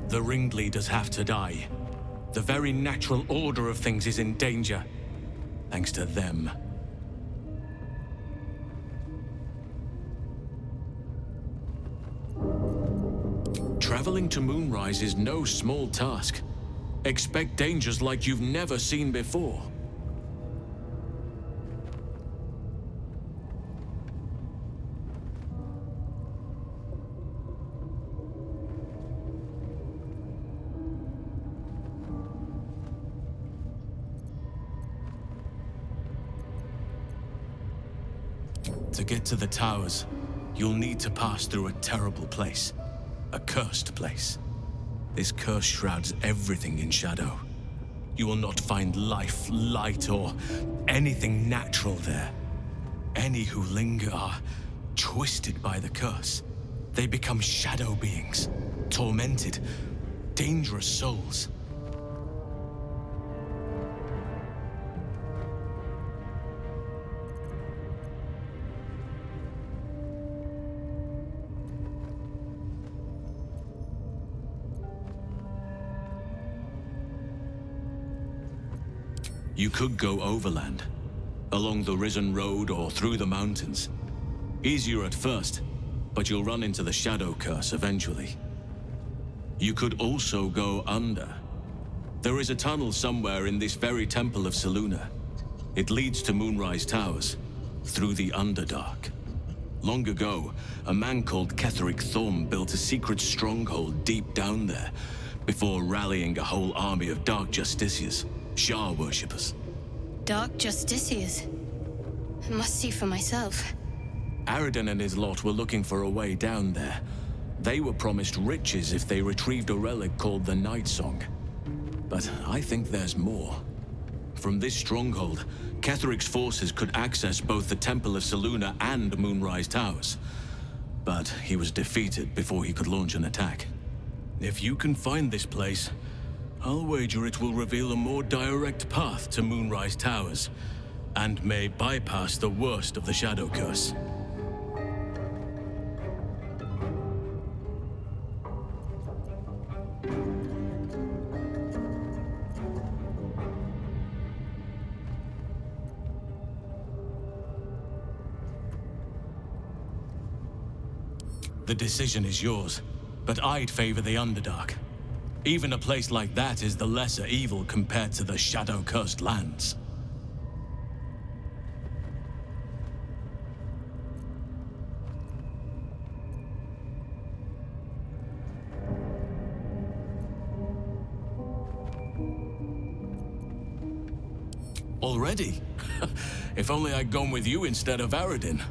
The ringleaders have to die. The very natural order of things is in danger, thanks to them. Traveling to Moonrise is no small task. Expect dangers like you've never seen before. To get to the towers, you'll need to pass through a terrible place. A cursed place. This curse shrouds everything in shadow. You will not find life, light, or anything natural there. Any who linger are twisted by the curse. They become shadow beings, tormented, dangerous souls. You could go overland, along the Risen Road or through the mountains. Easier at first, but you'll run into the Shadow Curse eventually. You could also go under. There is a tunnel somewhere in this very Temple of Selûne. It leads to Moonrise Towers, through the Underdark. Long ago, a man called Ketheric Thorm built a secret stronghold deep down there, before rallying a whole army of Dark Justiciars. Shah worshippers. Dark Justiciars. I must see for myself. Aradin and his lot were looking for a way down there. They were promised riches if they retrieved a relic called the Night Song. But I think there's more. From this stronghold, Ketheric's forces could access both the Temple of Selûne and Moonrise Towers. But he was defeated before he could launch an attack. If you can find this place, I'll wager it will reveal a more direct path to Moonrise Towers, and may bypass the worst of the Shadow Curse. The decision is yours, but I'd favor the Underdark. Even a place like that is the lesser evil compared to the shadow-cursed lands. Already? If only I'd gone with you instead of Aradin.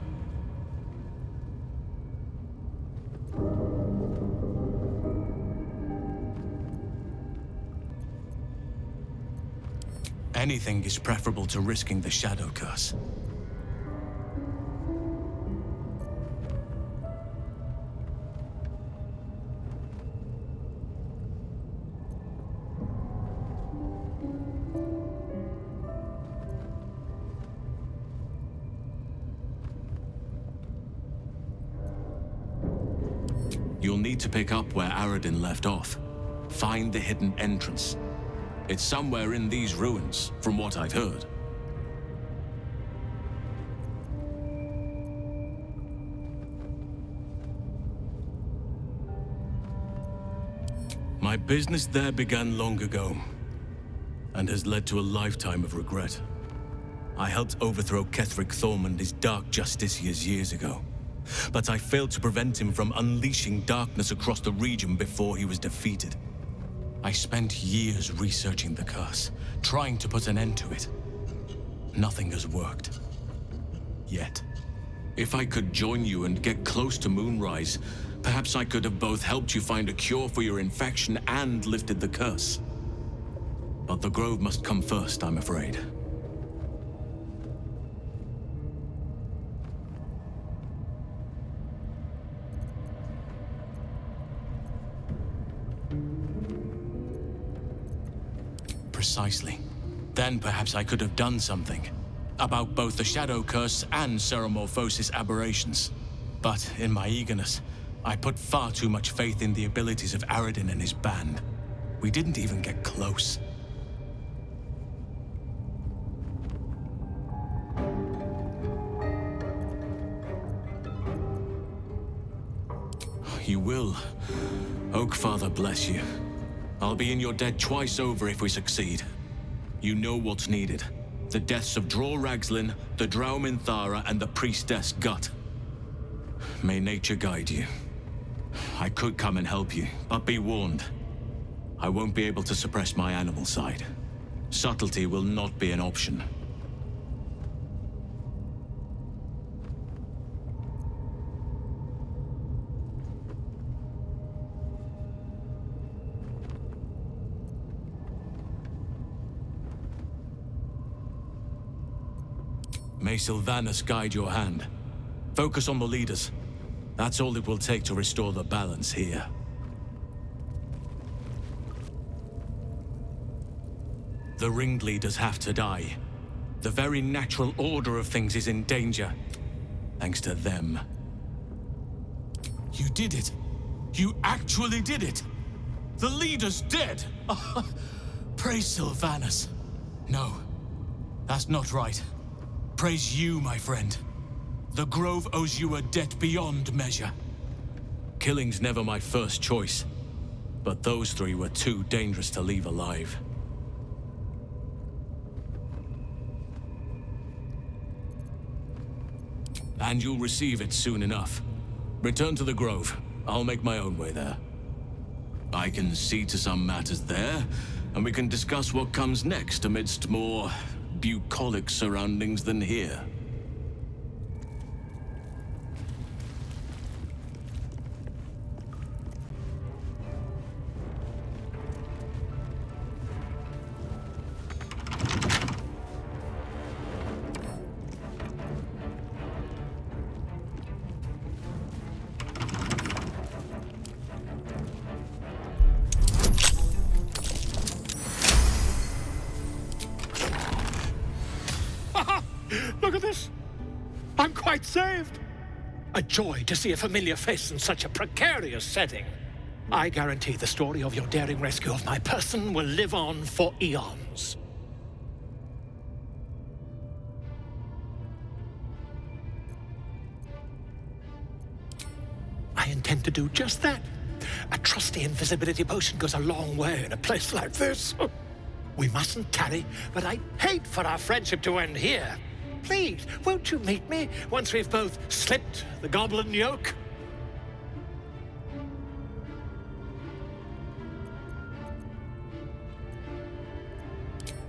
Anything is preferable to risking the Shadow Curse. You'll need to pick up where Aradin left off. Find the hidden entrance. It's somewhere in these ruins, from what I've heard. My business there began long ago, and has led to a lifetime of regret. I helped overthrow Ketheric Thormund, his dark justiciars, years ago. But I failed to prevent him from unleashing darkness across the region before he was defeated. I spent years researching the curse, trying to put an end to it. Nothing has worked. Yet. If I could join you and get close to Moonrise, perhaps I could have both helped you find a cure for your infection and lifted the curse. But the Grove must come first, I'm afraid. Precisely. Then perhaps I could have done something about both the Shadow Curse and Ceremorphosis aberrations. But in my eagerness, I put far too much faith in the abilities of Aradin and his band. We didn't even get close. You will. Oakfather bless you. I'll be in your debt twice over if we succeed. You know what's needed. The deaths of Dror Ragzlin, the Drow Minthara, and the Priestess Gut. May nature guide you. I could come and help you, but be warned. I won't be able to suppress my animal side. Subtlety will not be an option. May Sylvanas guide your hand. Focus on the leaders. That's all it will take to restore the balance here. The ringleaders have to die. The very natural order of things is in danger. Thanks to them. You did it. You actually did it. The leader's dead. Praise Sylvanas. No, that's not right. Praise you, my friend. The Grove owes you a debt beyond measure. Killing's never my first choice, but those three were too dangerous to leave alive. And you'll receive it soon enough. Return to the Grove. I'll make my own way there. I can see to some matters there, and we can discuss what comes next amidst more bucolic surroundings than here. Look at this! I'm quite saved! A joy to see a familiar face in such a precarious setting. I guarantee the story of your daring rescue of my person will live on for eons. I intend to do just that. A trusty invisibility potion goes a long way in a place like this. We mustn't tarry, but I'd hate for our friendship to end here. Please, won't you meet me once we've both slipped the goblin yoke?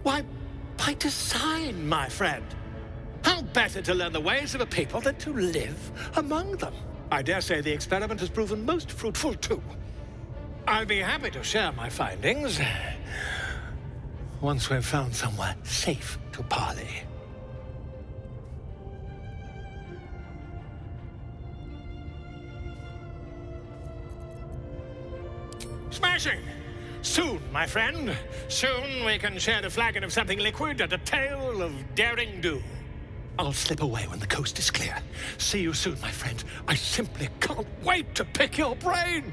Why, by design, my friend. How better to learn the ways of a people than to live among them? I dare say the experiment has proven most fruitful, too. I'll be happy to share my findings once we've found somewhere safe to parley. Smashing! Soon, my friend. Soon we can share a flagon of something liquid and a tale of daring do. I'll slip away when the coast is clear. See you soon, my friend. I simply can't wait to pick your brain!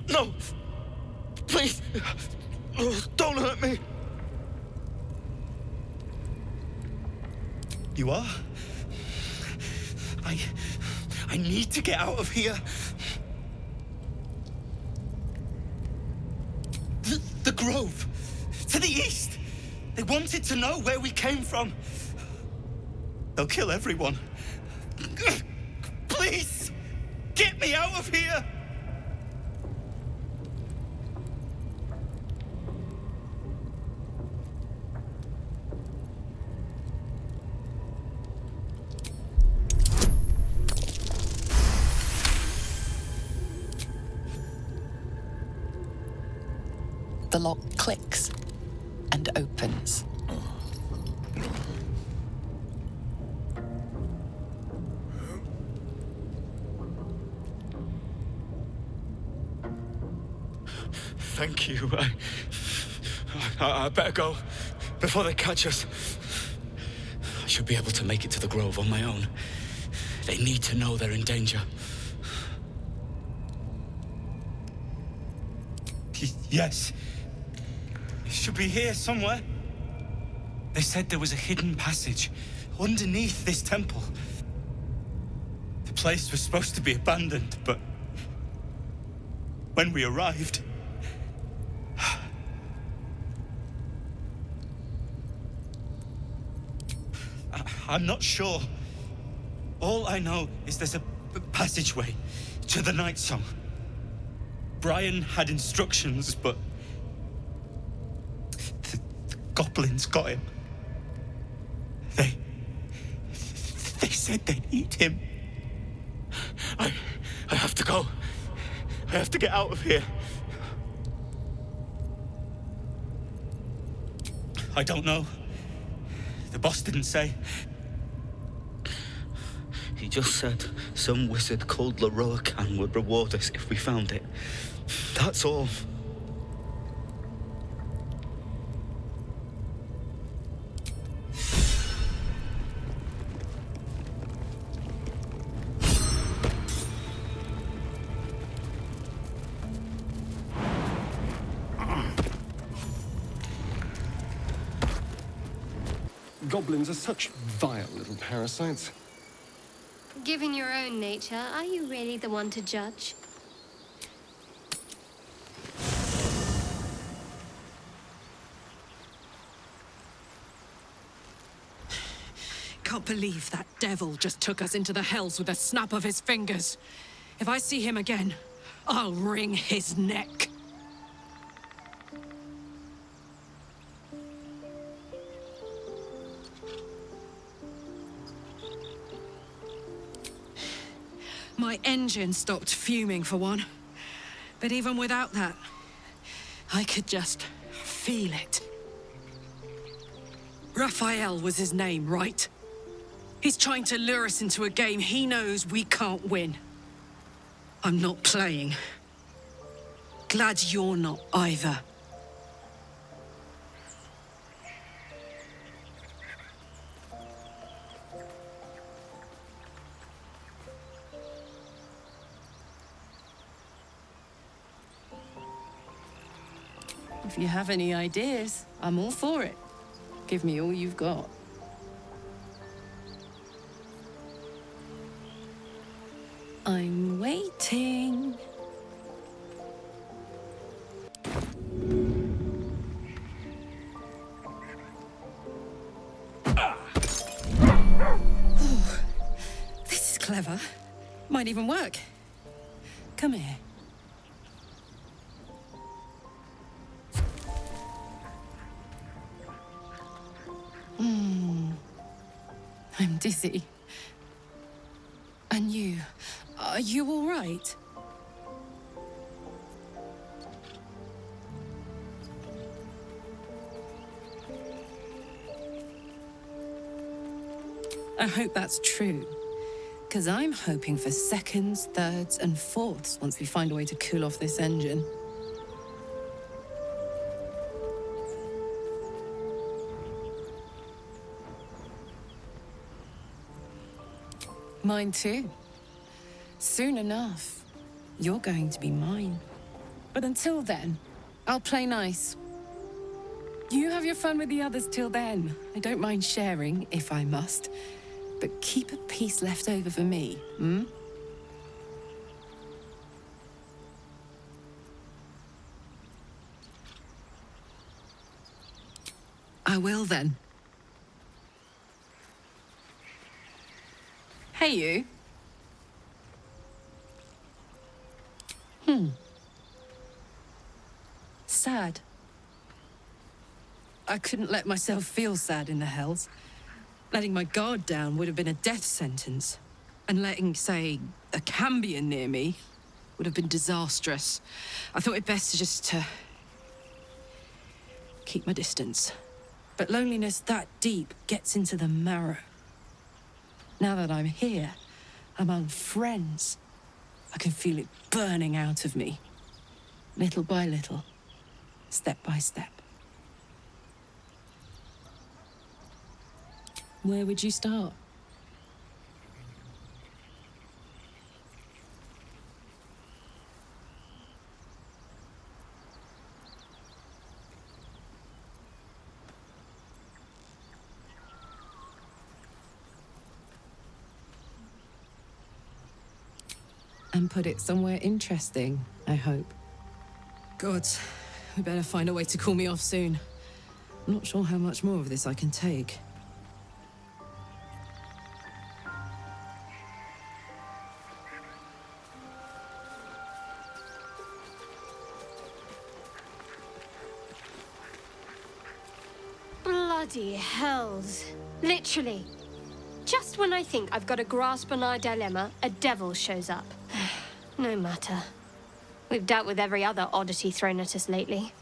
No! Please! Oh, don't hurt me! You are? I need to get out of here. The Grove. To the east. They wanted to know where we came from. They'll kill everyone. Please! Get me out of here! The lock clicks and opens. Thank you. I better go before they catch us. I should be able to make it to the Grove on my own. They need to know they're in danger. Yes. It should be here somewhere. They said there was a hidden passage underneath this temple. The place was supposed to be abandoned, but when we arrived, I'm not sure. All I know is there's a passageway to the Night Song. Brian had instructions, but the goblins got him. They said they'd eat him. I have to go. I have to get out of here. I don't know. The boss didn't say. He just said some wizard called Leroacan would reward us if we found it. That's all. Goblins are such vile little parasites. Given your own nature, are you really the one to judge? Can't believe that devil just took us into the hells with a snap of his fingers. If I see him again, I'll wring his neck. My engine stopped fuming for one. But even without that, I could just feel it. Raphael was his name, right? He's trying to lure us into a game he knows we can't win. I'm not playing. Glad you're not either. If you have any ideas, I'm all for it. Give me all you've got. I'm waiting. This is clever. Might even work. Come here. I'm dizzy. And you? Are you all right? I hope that's true. Because I'm hoping for seconds, thirds, and fourths once we find a way to cool off this engine. Mine too. Soon enough, you're going to be mine. But until then, I'll play nice. You have your fun with the others till then. I don't mind sharing, if I must. But keep a piece left over for me, hmm? I will then. Hey, you. Sad. I couldn't let myself feel sad in the Hells. Letting my guard down would have been a death sentence. And letting, say, a Cambion near me would have been disastrous. I thought it best to just, keep my distance. But loneliness that deep gets into the marrow. Now that I'm here, among friends, I can feel it burning out of me. Little by little, step by step. Where would you start? And put it somewhere interesting, I hope. Gods, we better find a way to cool me off soon. I'm not sure how much more of this I can take. Bloody hells. Literally. Just when I think I've got a grasp on our dilemma, a devil shows up. No matter. We've dealt with every other oddity thrown at us lately.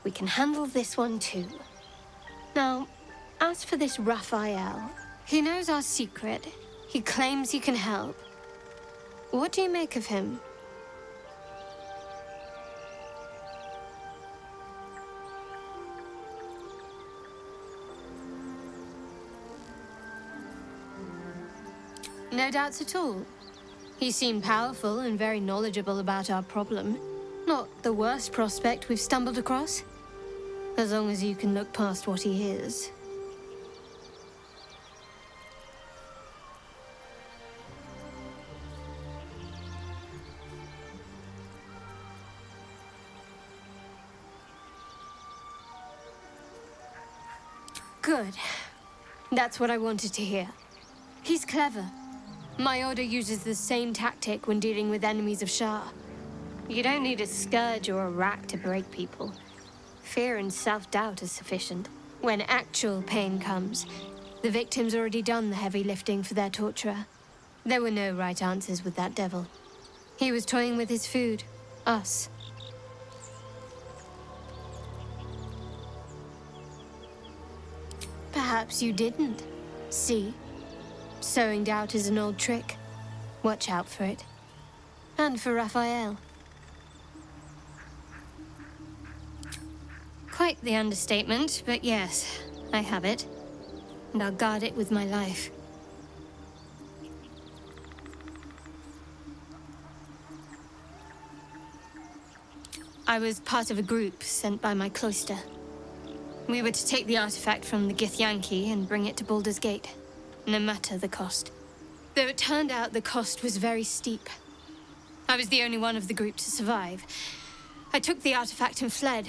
We can handle this one too. Now, as for this Raphael, he knows our secret. He claims he can help. What do you make of him? No doubts at all. He seemed powerful and very knowledgeable about our problem. Not the worst prospect we've stumbled across. As long as you can look past what he is. Good. That's what I wanted to hear. He's clever. My order uses the same tactic when dealing with enemies of Shah. You don't need a scourge or a rack to break people. Fear and self-doubt is sufficient. When actual pain comes, the victim's already done the heavy lifting for their torturer. There were no right answers with that devil. He was toying with his food. Us. Perhaps you didn't. See? Sowing doubt is an old trick. Watch out for it. And for Raphael. Quite the understatement, but yes, I have it. And I'll guard it with my life. I was part of a group sent by my cloister. We were to take the artifact from the Githyanki and bring it to Baldur's Gate, no matter the cost. Though it turned out the cost was very steep. I was the only one of the group to survive. I took the artifact and fled,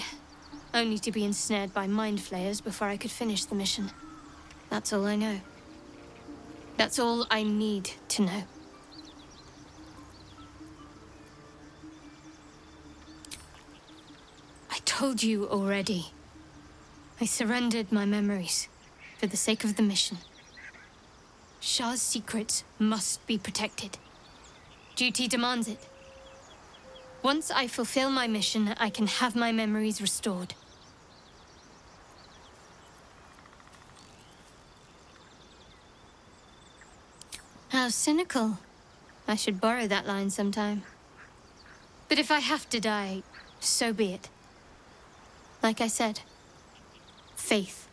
only to be ensnared by mind flayers before I could finish the mission. That's all I know. That's all I need to know. I told you already. I surrendered my memories for the sake of the mission. Shah's secrets must be protected. Duty demands it. Once I fulfill my mission, I can have my memories restored. How cynical. I should borrow that line sometime. But if I have to die, so be it. Like I said, faith.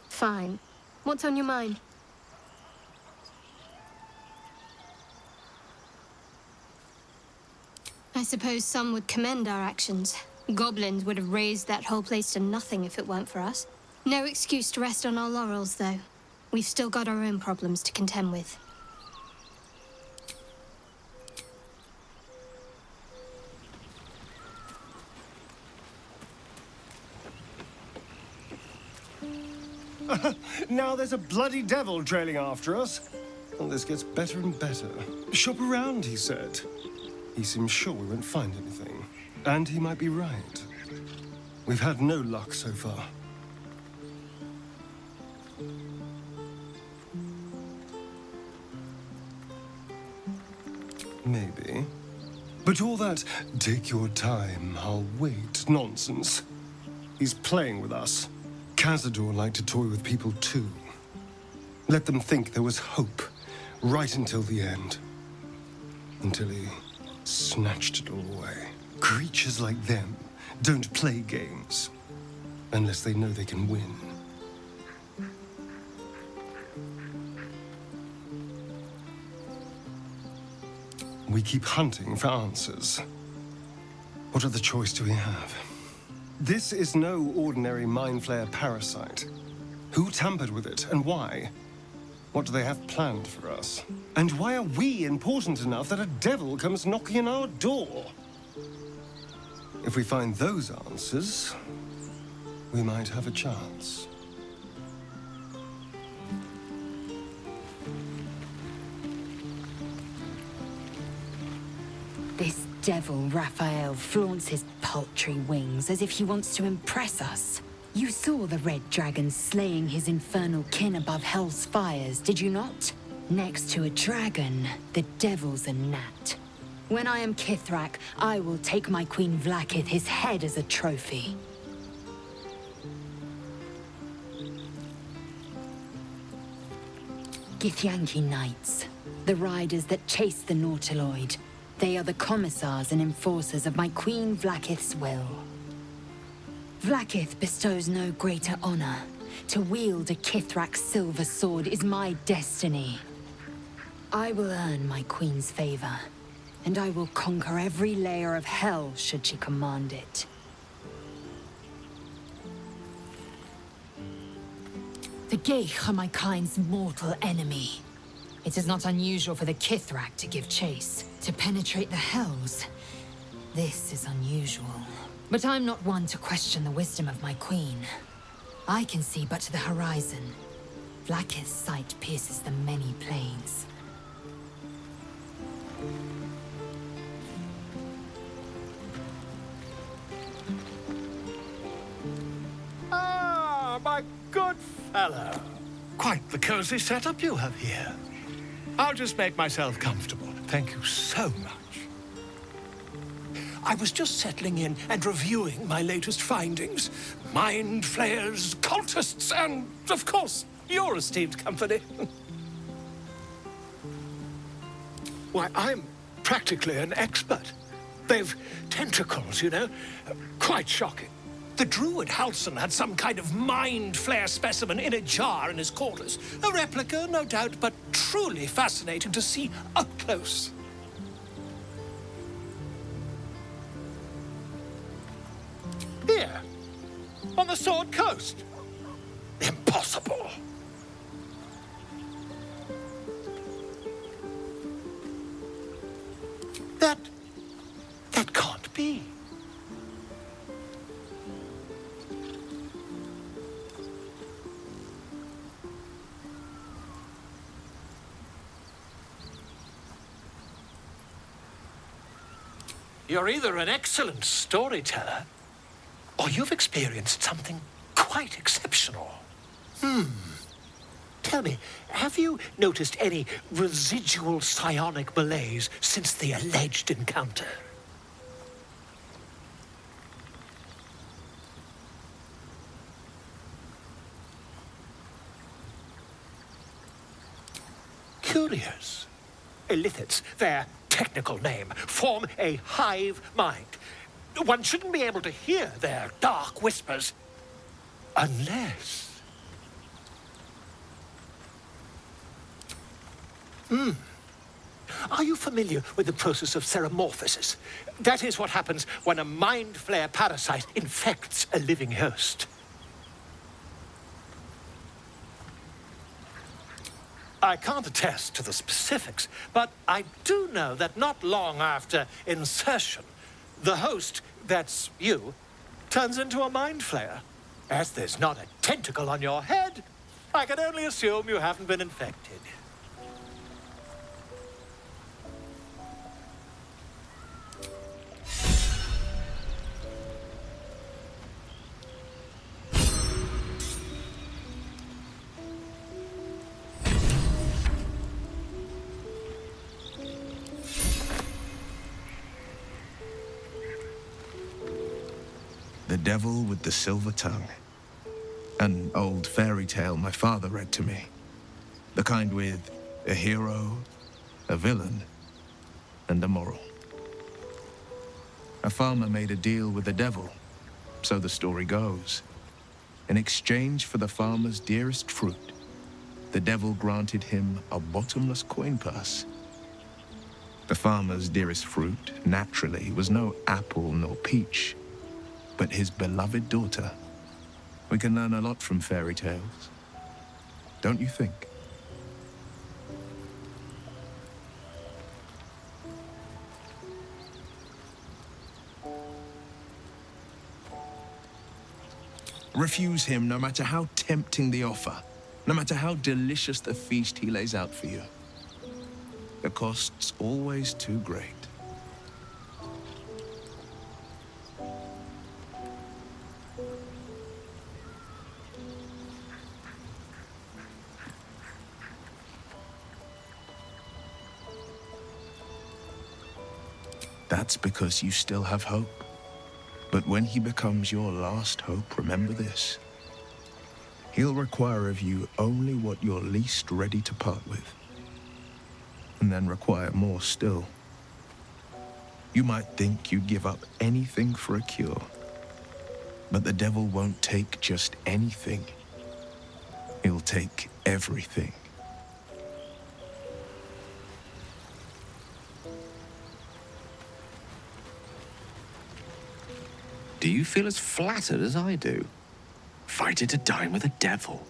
Fine. What's on your mind? I suppose some would commend our actions. Goblins would have razed that whole place to nothing if it weren't for us. No excuse to rest on our laurels, though. We've still got our own problems to contend with. Now there's a bloody devil trailing after us. And this gets better and better. Shop around, he said. He seems sure we won't find anything. And he might be right. We've had no luck so far. Maybe. But all that, take your time, I'll wait nonsense. He's playing with us. Cazador liked to toy with people too. Let them think there was hope, right until the end. Until he snatched it all away. Creatures like them don't play games, unless they know they can win. We keep hunting for answers. What other choice do we have? This is no ordinary Mind Flayer parasite. Who tampered with it, and why? What do they have planned for us? And why are we important enough that a devil comes knocking on our door? If we find those answers, we might have a chance. This devil, Raphael, flaunts his paltry wings as if he wants to impress us. You saw the red dragon slaying his infernal kin above hell's fires, did you not? Next to a dragon, the devil's a gnat. When I am Kithrak, I will take my Queen Vlaakith his head as a trophy. Githyanki Knights, the riders that chase the Nautiloid. They are the commissars and enforcers of my Queen Vlaakith's will. Vlaakith bestows no greater honor. To wield a Kithrak silver sword is my destiny. I will earn my Queen's favor, and I will conquer every layer of hell should she command it. The Geich are my kind's mortal enemy. It is not unusual for the Kithrak to give chase, to penetrate the hells. This is unusual. But I'm not one to question the wisdom of my queen. I can see but to the horizon. Vlaakith's sight pierces the many planes. Ah, my good fellow. Quite the cozy setup you have here. I'll just make myself comfortable. Thank you so much. I was just settling in and reviewing my latest findings. Mind flayers, cultists, and, of course, your esteemed company. Why, I'm practically an expert. They've tentacles, you know? Quite shocking. The druid Halson had some kind of mind flare specimen in a jar in his quarters. A replica, no doubt, but truly fascinating to see up close. Here, on the Sword Coast. Impossible. That can't be. You're either an excellent storyteller, or you've experienced something quite exceptional. Tell me, have you noticed any residual psionic malaise since the alleged encounter? Curious. Illithids, their technical name, form a hive mind. One shouldn't be able to hear their dark whispers unless... Are you familiar with the process of ceremorphosis? That is what happens when a mind flare parasite infects a living host. I can't attest to the specifics, but I do know that not long after insertion, the host, that's you, turns into a mind flayer. As there's not a tentacle on your head, I can only assume you haven't been infected. The Devil with the Silver Tongue. An old fairy tale my father read to me. The kind with a hero, a villain, and a moral. A farmer made a deal with the devil, so the story goes. In exchange for the farmer's dearest fruit, the devil granted him a bottomless coin purse. The farmer's dearest fruit, naturally, was no apple nor peach, but his beloved daughter. We can learn a lot from fairy tales, don't you think? Refuse him no matter how tempting the offer, no matter how delicious the feast he lays out for you. The cost's always too great. That's because you still have hope. But when he becomes your last hope, remember this. He'll require of you only what you're least ready to part with. And then require more still. You might think you'd give up anything for a cure. But the devil won't take just anything. He'll take everything. Do you feel as flattered as I do? Fighting to dine with a devil.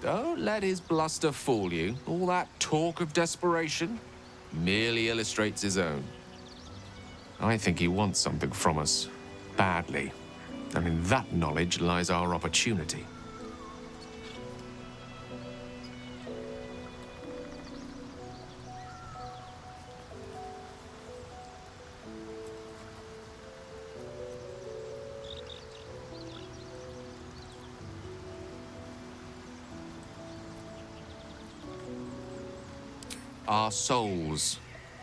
Don't let his bluster fool you. All that talk of desperation merely illustrates his own. I think he wants something from us, badly. And in that knowledge lies our opportunity. Our souls.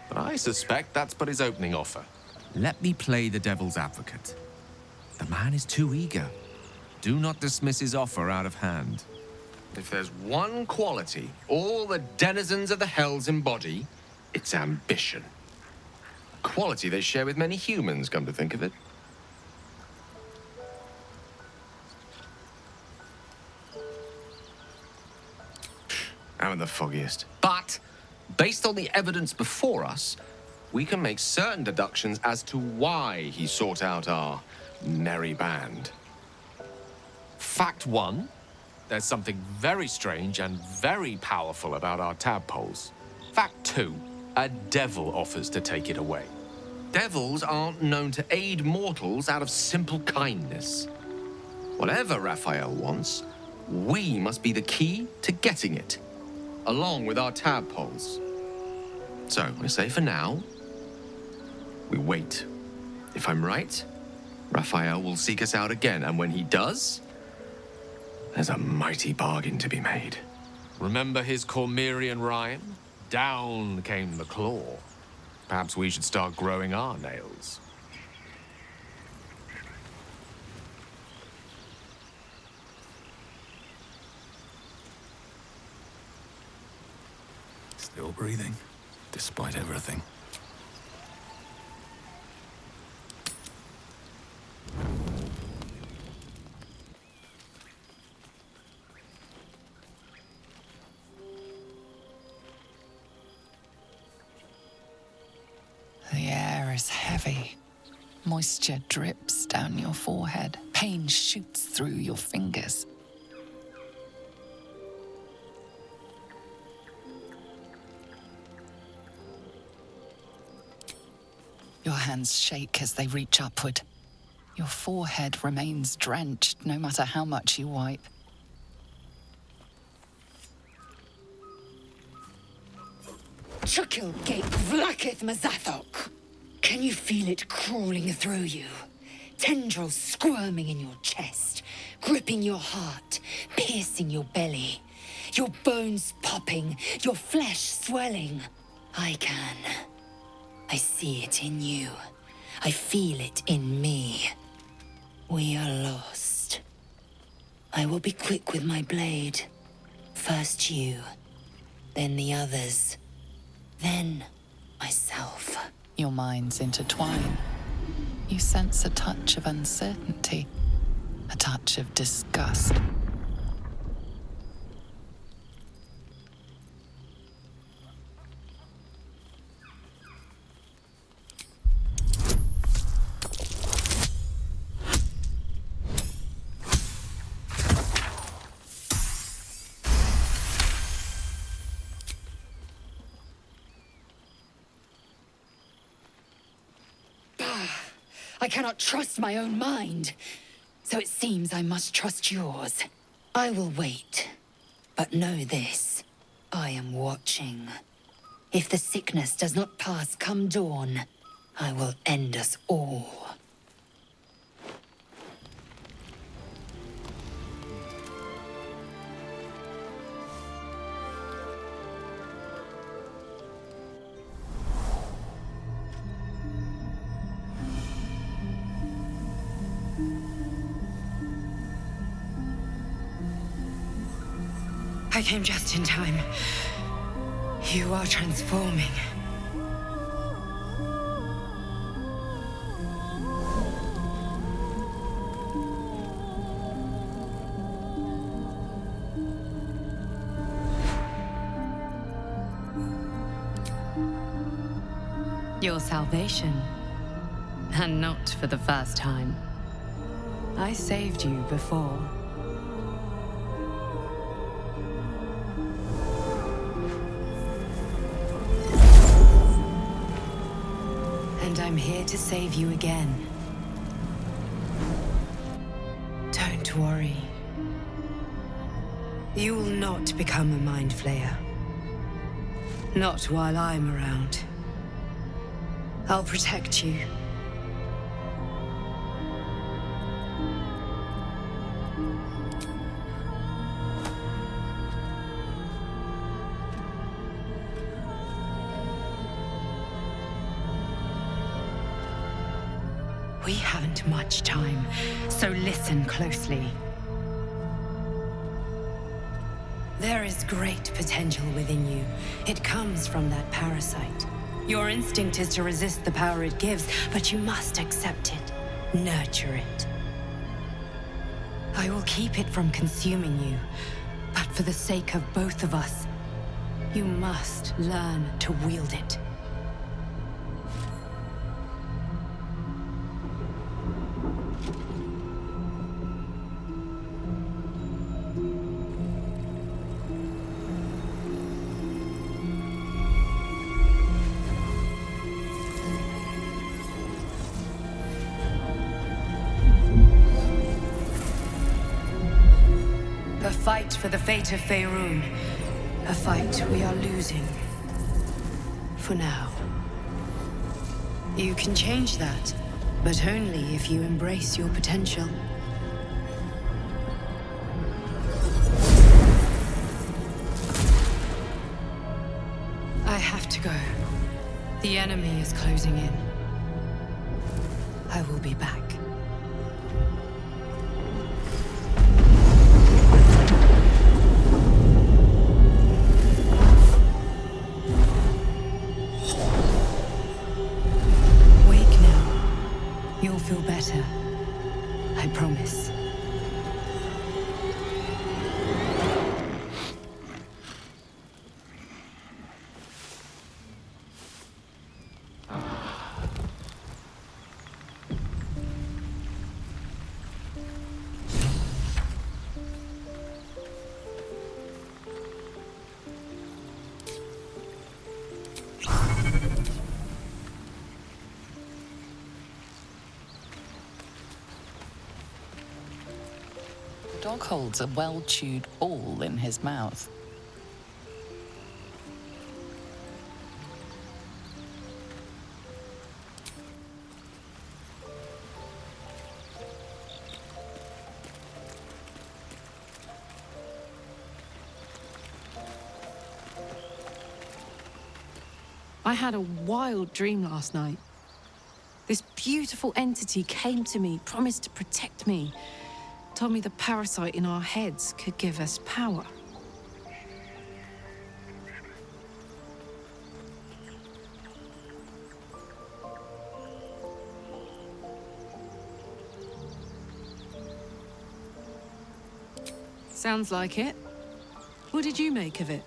But I suspect that's but his opening offer. Let me play the devil's advocate. The man is too eager. Do not dismiss his offer out of hand. If there's one quality all the denizens of the hells embody, it's ambition. A quality they share with many humans, come to think of it. I'm the foggiest. But, based on the evidence before us, we can make certain deductions as to why he sought out our merry band. Fact one, there's something very strange and very powerful about our tadpoles. Fact two, a devil offers to take it away. Devils aren't known to aid mortals out of simple kindness. Whatever Raphael wants, we must be the key to getting it, along with our tadpoles. So, I say for now, we wait. If I'm right, Raphael will seek us out again, and when he does, there's a mighty bargain to be made. Remember his Cormyrean rhyme? Down came the claw. Perhaps we should start growing our nails. Still breathing, despite everything. heavy. Moisture drips down your forehead. Pain shoots through your fingers. Your hands shake as they reach upward. Your forehead remains drenched no matter how much you wipe. Chukil gate vlaketh Mazathok. Can you feel it crawling through you? Tendrils squirming in your chest, gripping your heart, piercing your belly. Your bones popping, your flesh swelling. I can. I see it in you. I feel it in me. We are lost. I will be quick with my blade. First you, then the others, then myself. Your minds intertwine. You sense a touch of uncertainty, a touch of disgust. I cannot trust my own mind. So it seems I must trust yours. I will wait. But know this. I am watching. If the sickness does not pass come dawn, I will end us all. I came just in time. You are transforming. Your salvation. And not for the first time. I saved you before. And I'm here to save you again. Don't worry. You will not become a Mind Flayer. Not while I'm around. I'll protect you. We haven't much time, so listen closely. There is great potential within you. It comes from that parasite. Your instinct is to resist the power it gives, but you must accept it, nurture it. I will keep it from consuming you, but for the sake of both of us, you must learn to wield it. A fight for the fate of Faerun. A fight we are losing. For now. You can change that, but only if you embrace your potential. I have to go. The enemy is closing in. I will be back. You'll feel better. I promise. dog holds a well-chewed ball in his mouth. I had a wild dream last night. This beautiful entity came to me, promised to protect me, told me the parasite in our heads could give us power. Sounds like it. What did you make of it?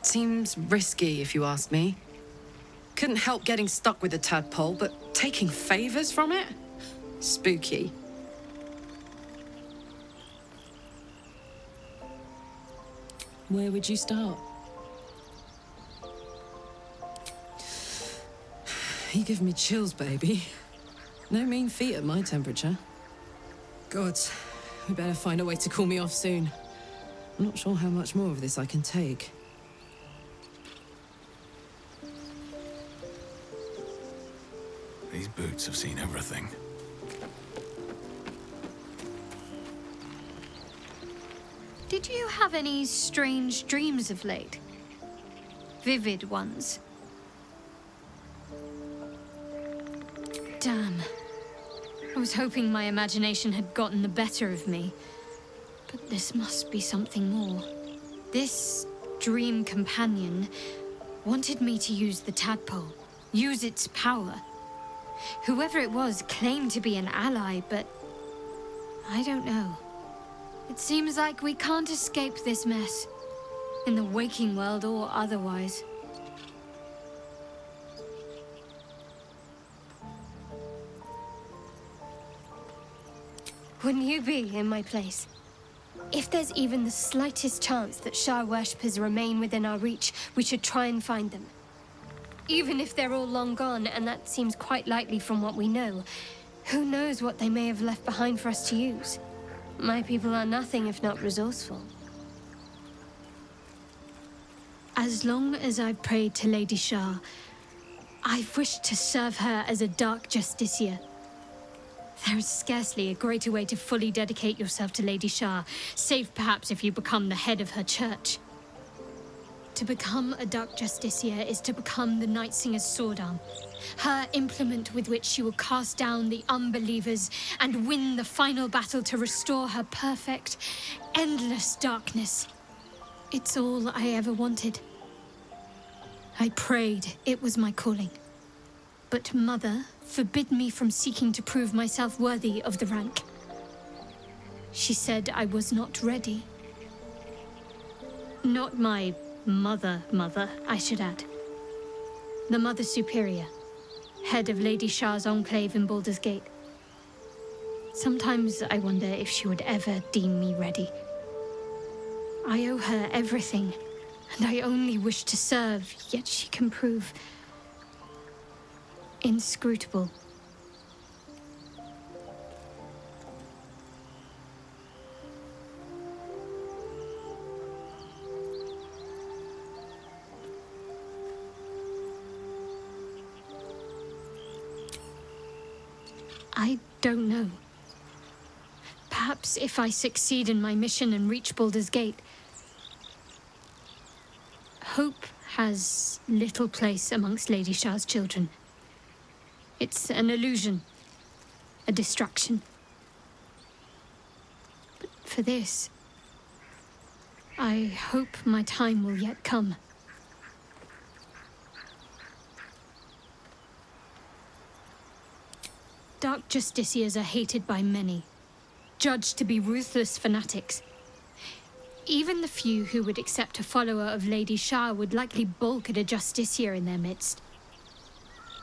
Seems risky, if you ask me. Couldn't help getting stuck with the tadpole, but taking favors from it? Spooky. Where would you start? You give me chills, baby. No mean feat at my temperature. Gods, we better find a way to cool me off soon. I'm not sure how much more of this I can take. These boots have seen everything. Did you have any strange dreams of late? Vivid ones? Damn. I was hoping my imagination had gotten the better of me. But this must be something more. This dream companion wanted me to use the tadpole, use its power. Whoever it was claimed to be an ally, but I don't know. It seems like we can't escape this mess, in the waking world or otherwise. Wouldn't you be in my place? If there's even the slightest chance that Shah worshippers remain within our reach, we should try and find them. Even if they're all long gone, and that seems quite likely from what we know, who knows what they may have left behind for us to use? My people are nothing if not resourceful. As long as I've prayed to Lady Shah, I've wished to serve her as a dark justiciar. There is scarcely a greater way to fully dedicate yourself to Lady Shah, save perhaps if you become the head of her church. To become a Dark Justiciar is to become the Night Singer's sword arm, her implement with which she will cast down the unbelievers and win the final battle to restore her perfect, endless darkness. It's all I ever wanted. I prayed it was my calling. But Mother forbid me from seeking to prove myself worthy of the rank. She said I was not ready. Not my mother, I should add. The Mother Superior, head of Lady Shah's enclave in Baldur's Gate. Sometimes I wonder if she would ever deem me ready. I owe her everything, and I only wish to serve, yet she can prove inscrutable. I don't know. Perhaps if I succeed in my mission and reach Baldur's Gate, hope has little place amongst Lady Shah's children. It's an illusion, a distraction. But for this, I hope my time will yet come. Dark Justiciars are hated by many, judged to be ruthless fanatics. Even the few who would accept a follower of Lady Shah would likely balk at a Justiciar in their midst.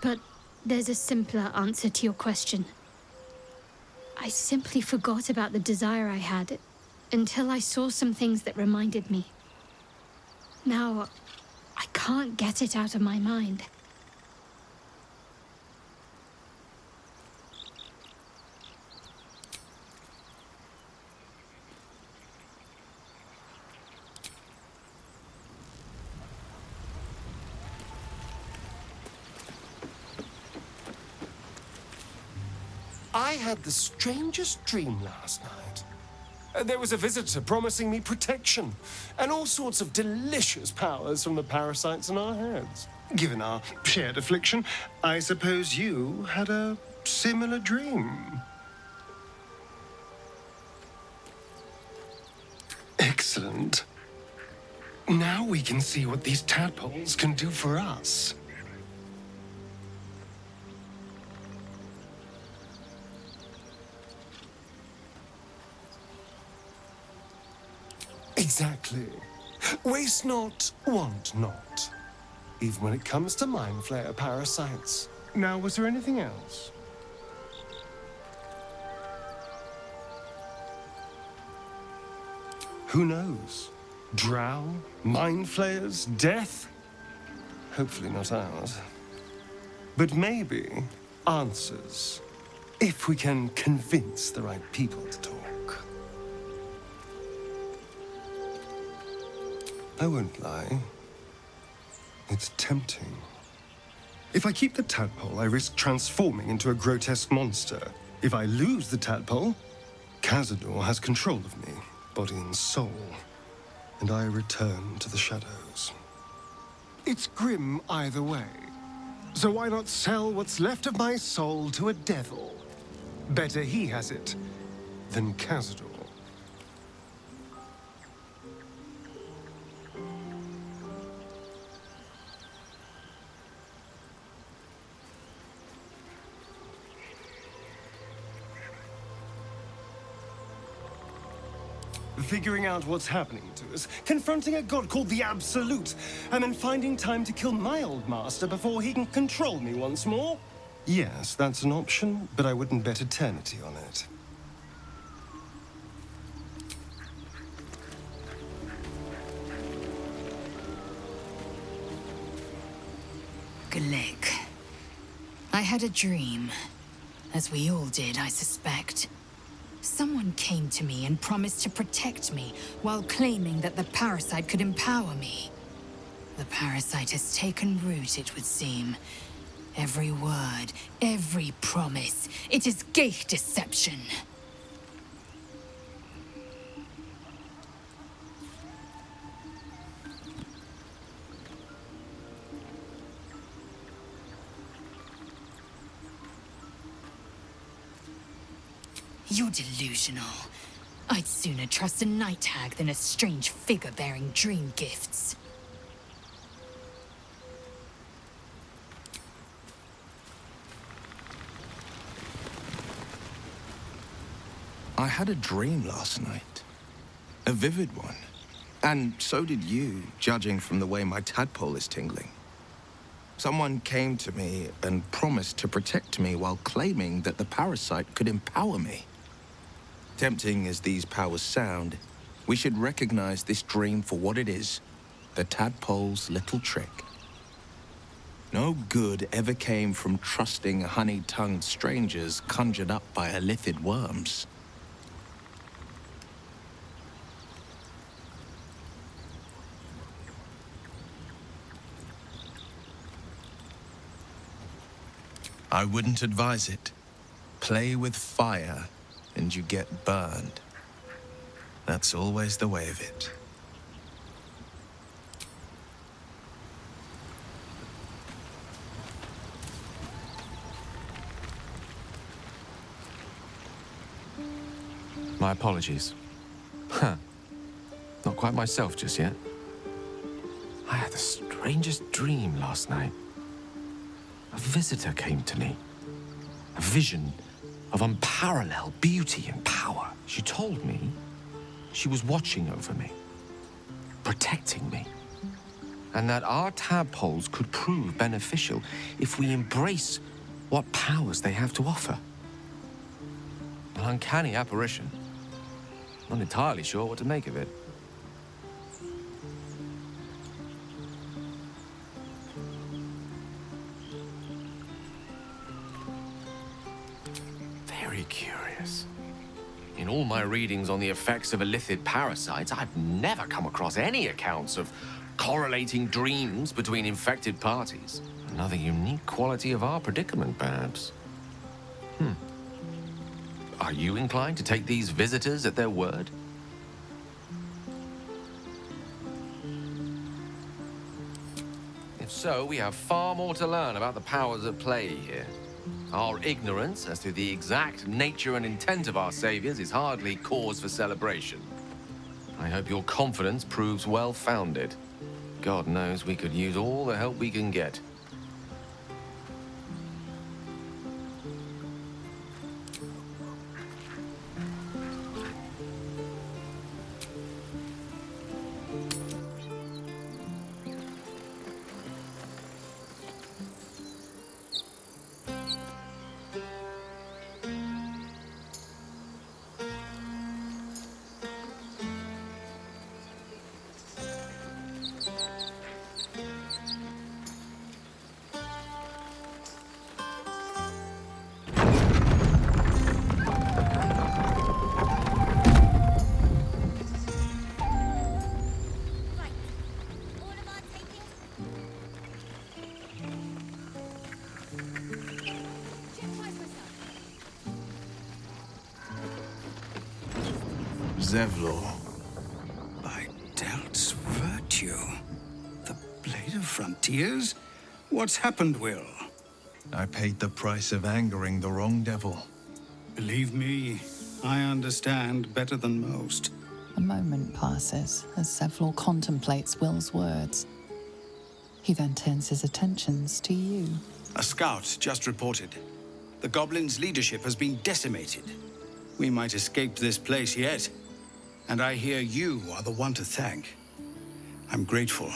But there's a simpler answer to your question. I simply forgot about the desire I had until I saw some things that reminded me. Now, I can't get it out of my mind. I had the strangest dream last night. There was a visitor promising me protection and all sorts of delicious powers from the parasites in our heads. Given our shared affliction, I suppose you had a similar dream. Excellent. Now we can see what these tadpoles can do for us. Exactly. Waste not, want not. Even when it comes to mind flayer parasites. Now, was there anything else? Who knows? Drow, mind flayers, death? Hopefully not ours. But maybe answers. If we can convince the right people to talk. I won't lie. It's tempting. If I keep the tadpole, I risk transforming into a grotesque monster. If I lose the tadpole, Cazador has control of me, body and soul, and I return to the shadows. It's grim either way. So why not sell what's left of my soul to a devil? Better he has it than Cazador. Figuring out what's happening to us, confronting a god called the Absolute, and then finding time to kill my old master before he can control me once more? Yes, that's an option, but I wouldn't bet eternity on it. Glick. I had a dream. As we all did, I suspect. Someone came to me and promised to protect me while claiming that the parasite could empower me. The parasite has taken root, it would seem. Every word, every promise, it is gay deception. You're delusional. I'd sooner trust a night hag than a strange figure bearing dream gifts. I had a dream last night. A vivid one. And so did you, judging from the way my tadpole is tingling. Someone came to me and promised to protect me while claiming that the parasite could empower me. Tempting as these powers sound, we should recognize this dream for what it is, the tadpole's little trick. No good ever came from trusting honey-tongued strangers conjured up by illithid worms. I wouldn't advise it. Play with fire, and you get burned. That's always the way of it. My apologies. Huh. Not quite myself just yet. I had the strangest dream last night. A visitor came to me. A vision of unparalleled beauty and power. She told me she was watching over me, protecting me, and that our tadpoles could prove beneficial if we embrace what powers they have to offer. An uncanny apparition. Not entirely sure what to make of it. curious. In all my readings on the effects of illithid parasites, I've never come across any accounts of correlating dreams between infected parties. Another unique quality of our predicament, perhaps. Are you inclined to take these visitors at their word? If so, we have far more to learn about the powers at play here. Our ignorance as to the exact nature and intent of our saviors is hardly cause for celebration. I hope your confidence proves well-founded. God knows we could use all the help we can get. Zevlor. By Delt's virtue. The Blade of Frontiers? What's happened, Will? I paid the price of angering the wrong devil. Believe me, I understand better than most. A moment passes as Zevlor contemplates Will's words. He then turns his attentions to you. A scout just reported. The goblins' leadership has been decimated. We might escape this place yet. And I hear you are the one to thank. I'm grateful.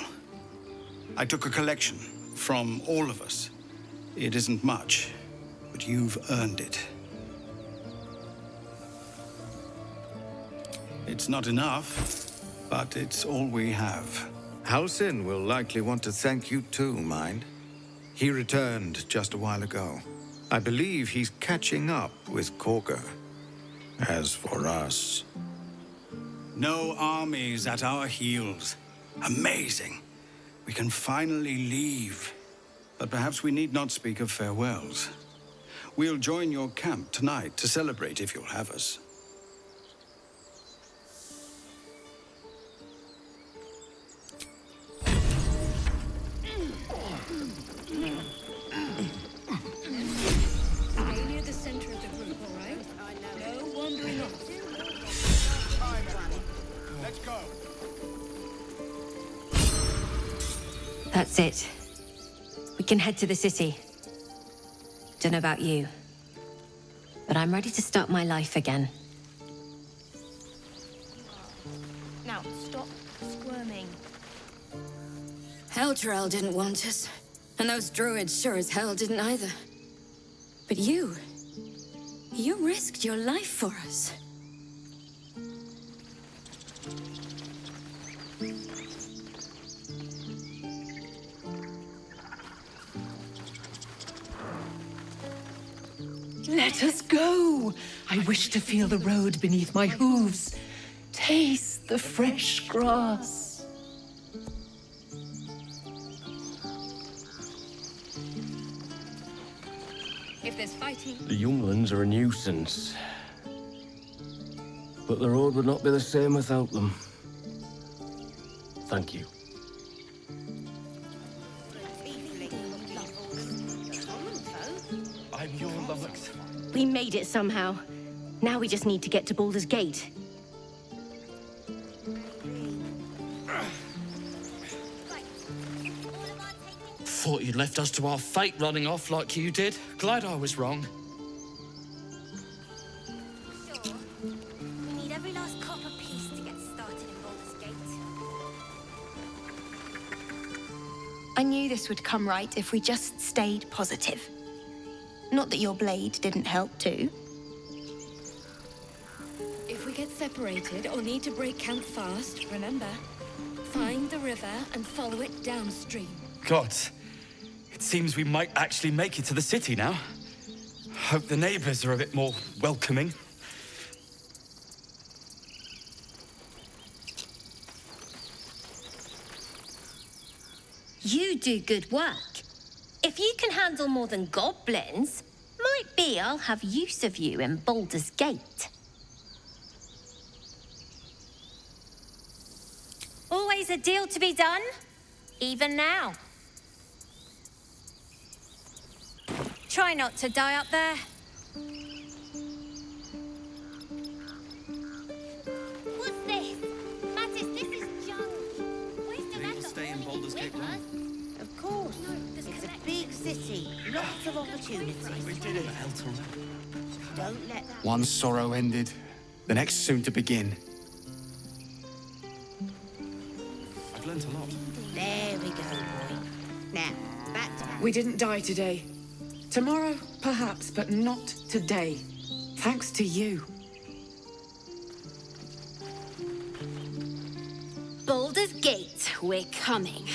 I took a collection from all of us. It isn't much, but you've earned it. It's not enough, but it's all we have. Halsin will likely want to thank you too, mind. He returned just a while ago. I believe he's catching up with Korga. As for us... No armies at our heels. Amazing. We can finally leave. But perhaps we need not speak of farewells. We'll join your camp tonight to celebrate if you'll have us. Stay near the center of the group, all right? No wandering off. Let's go. That's it. We can head to the city. Don't know about you, but I'm ready to start my life again. Now, stop squirming. Elturel didn't want us, and those druids sure as hell didn't either. But you risked your life for us. Let us go! I wish to feel the road beneath my hooves. Taste the fresh grass. If there's fighting... The younglings are a nuisance. But the road would not be the same without them. Thank you. I'm your Lummox. We made it somehow. Now we just need to get to Baldur's Gate. Thought you'd left us to our fate running off like you did. Glad I was wrong. We need every last copper piece to get started in Baldur's Gate. I knew this would come right if we just stayed positive. Not that your blade didn't help too. If we get separated or need to break camp fast, remember, find the river and follow it downstream. God, it seems we might actually make it to the city now. Hope the neighbors are a bit more welcoming. You do good work. If you can handle more than goblins, might be I'll have use of you in Baldur's Gate. Always a deal to be done, even now. Try not to die up there. What's this? Mattis, this is junk. We'll stay in Baldur's Gate long. Of course. It's a big city. Lots of opportunities. We did it. Don't let that... One sorrow ended, the next soon to begin. I've learnt a lot. There we go, boy. Now, back to... We didn't die today. Tomorrow, perhaps, but not today. Thanks to you. Baldur's Gate, we're coming.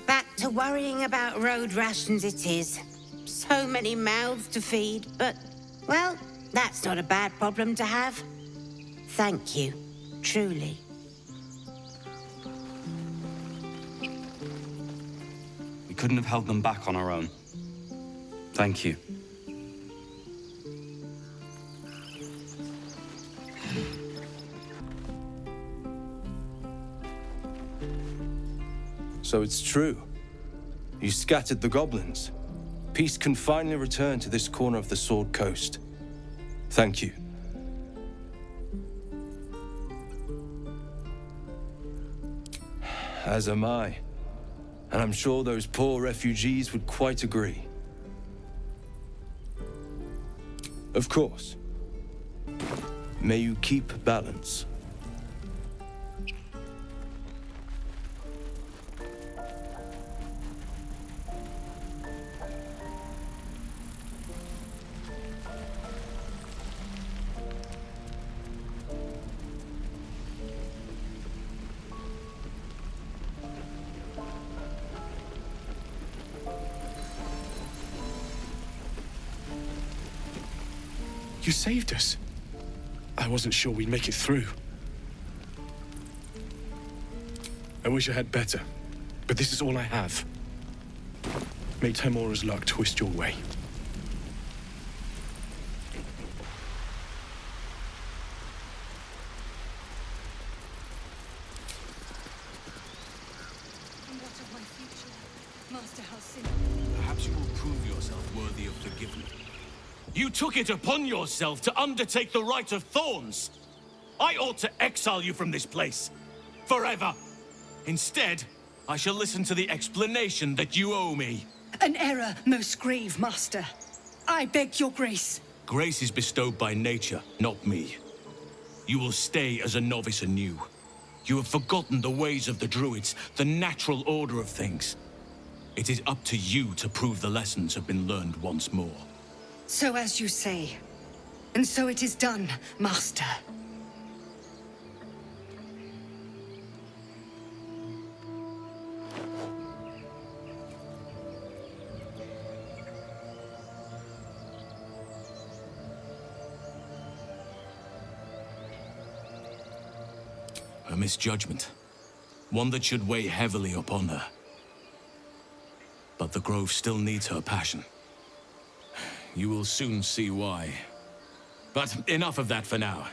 Back to worrying about road rations it is. So many mouths to feed, but, well, that's not a bad problem to have. Thank you, truly. We couldn't have held them back on our own. Thank you. So it's true. You scattered the goblins. Peace can finally return to this corner of the Sword Coast. Thank you. As am I. And I'm sure those poor refugees would quite agree. Of course. May you keep balance. You saved us. I wasn't sure we'd make it through. I wish I had better, but this is all I have. May Timora's luck twist your way. Perhaps you will prove yourself worthy of forgiveness. You took it upon yourself to undertake the Rite of Thorns. I ought to exile you from this place. Forever. Instead, I shall listen to the explanation that you owe me. An error, most grave, master. I beg your grace. Grace is bestowed by nature, not me. You will stay as a novice anew. You have forgotten the ways of the druids, the natural order of things. It is up to you to prove the lessons have been learned once more. So as you say. And so it is done, master. A misjudgment. One that should weigh heavily upon her. But the Grove still needs her passion. You will soon see why. But enough of that for now.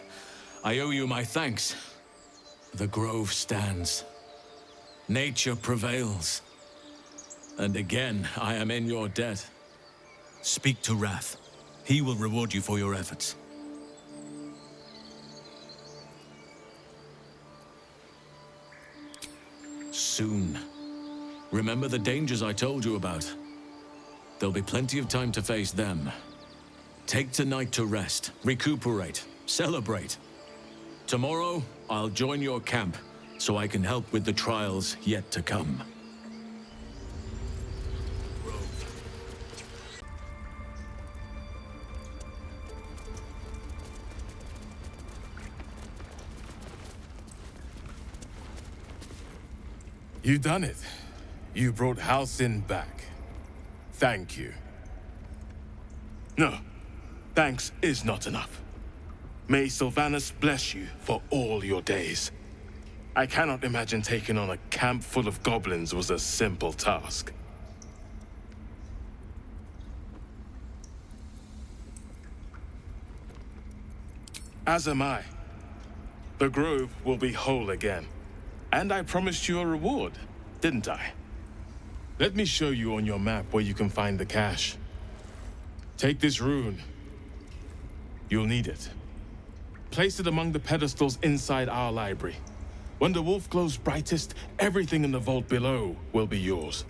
I owe you my thanks. The Grove stands. Nature prevails. And again, I am in your debt. Speak to Wrath. He will reward you for your efforts. Soon. Remember the dangers I told you about. There'll be plenty of time to face them. Take tonight to rest, recuperate, celebrate. Tomorrow, I'll join your camp, so I can help with the trials yet to come. You done it. You brought Halcyon back. Thank you. No, thanks is not enough. May Sylvanas bless you for all your days. I cannot imagine taking on a camp full of goblins was a simple task. As am I. The grove will be whole again. And I promised you a reward, didn't I? Let me show you on your map where you can find the cache. Take this rune. You'll need it. Place it among the pedestals inside our library. When the wolf glows brightest, everything in the vault below will be yours.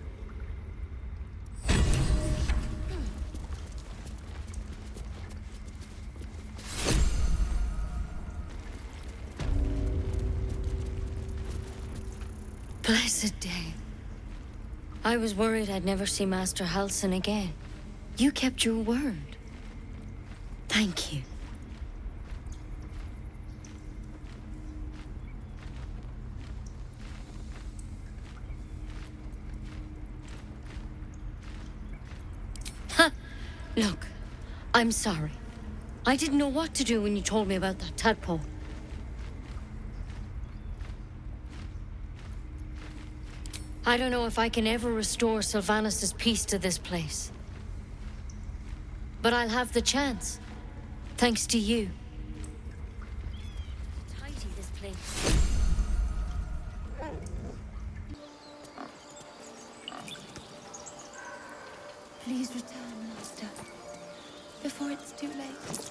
Blessed day. I was worried I'd never see Master Halsin again. You kept your word. Thank you. Ha! Look, I'm sorry. I didn't know what to do when you told me about that tadpole. I don't know if I can ever restore Sylvanas' peace to this place. But I'll have the chance. Thanks to you. Tidy this place. Please return, Master. Before it's too late.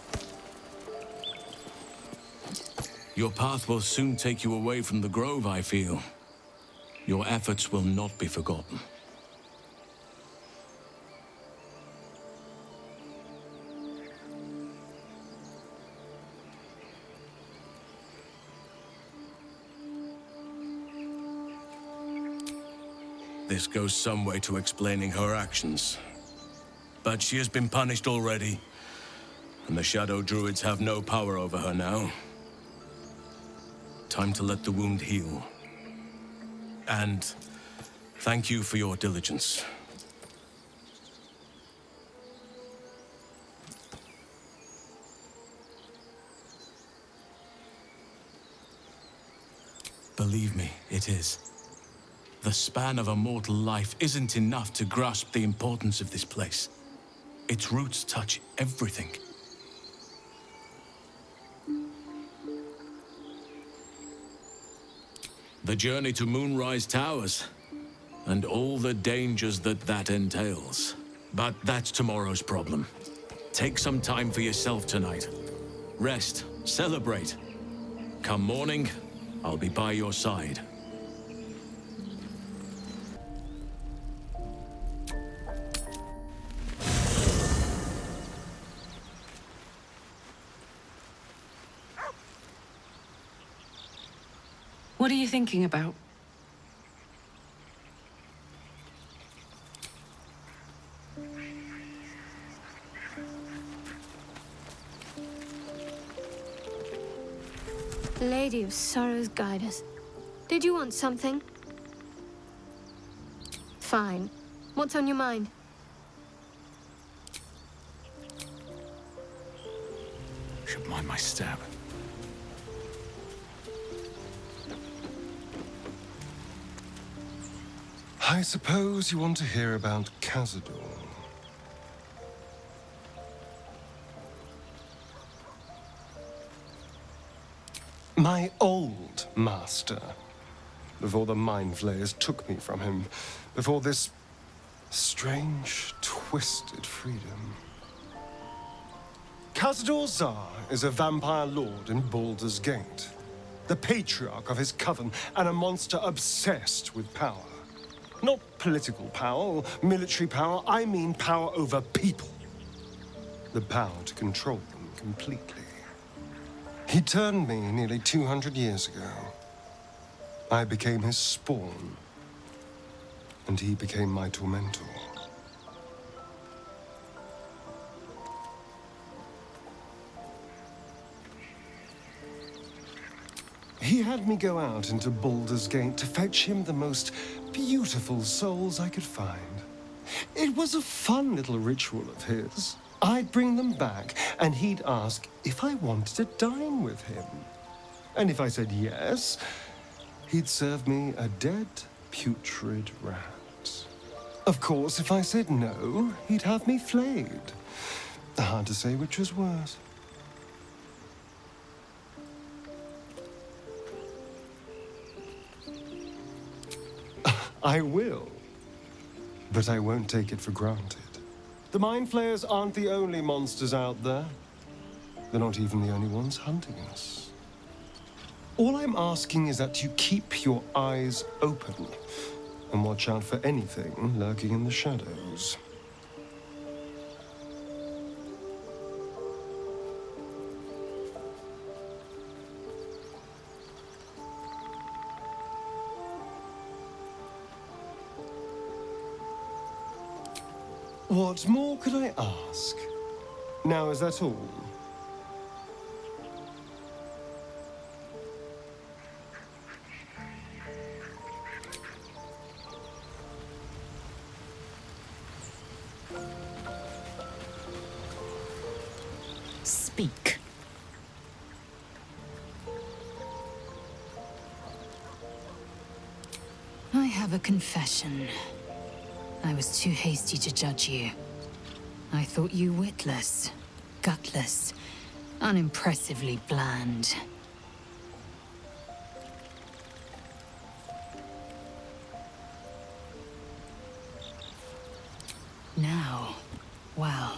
Your path will soon take you away from the grove, I feel. Your efforts will not be forgotten. This goes some way to explaining her actions. But she has been punished already, and the Shadow Druids have no power over her now. Time to let the wound heal. And thank you for your diligence. Believe me, it is. The span of a mortal life isn't enough to grasp the importance of this place. Its roots touch everything. The journey to Moonrise Towers, and all the dangers that entails. But that's tomorrow's problem. Take some time for yourself tonight. Rest, celebrate. Come morning, I'll be by your side. What are you thinking about? Lady of Sorrows, guide us. Did you want something? Fine. What's on your mind? Should mind my step. I suppose you want to hear about Cazador. My old master. Before the Mind Flayers took me from him. Before this strange, twisted freedom. Cazador Zar is a vampire lord in Baldur's Gate. The patriarch of his coven and a monster obsessed with power. Not political power or military power, I mean power over people. The power to control them completely. He turned me nearly 200 years ago. I became his spawn, and he became my tormentor. He had me go out into Baldur's Gate to fetch him the most beautiful souls I could find. It was a fun little ritual of his. I'd bring them back, and he'd ask if I wanted to dine with him. And if I said yes, he'd serve me a dead, putrid rat. Of course, if I said no, he'd have me flayed. Hard to say which was worse. I will, but I won't take it for granted. The Mind Flayers aren't the only monsters out there. They're not even the only ones hunting us. All I'm asking is that you keep your eyes open and watch out for anything lurking in the shadows. What more could I ask? Now, is that all? Speak. I have a confession. I was too hasty to judge you. I thought you witless, gutless, unimpressively bland. Now, well,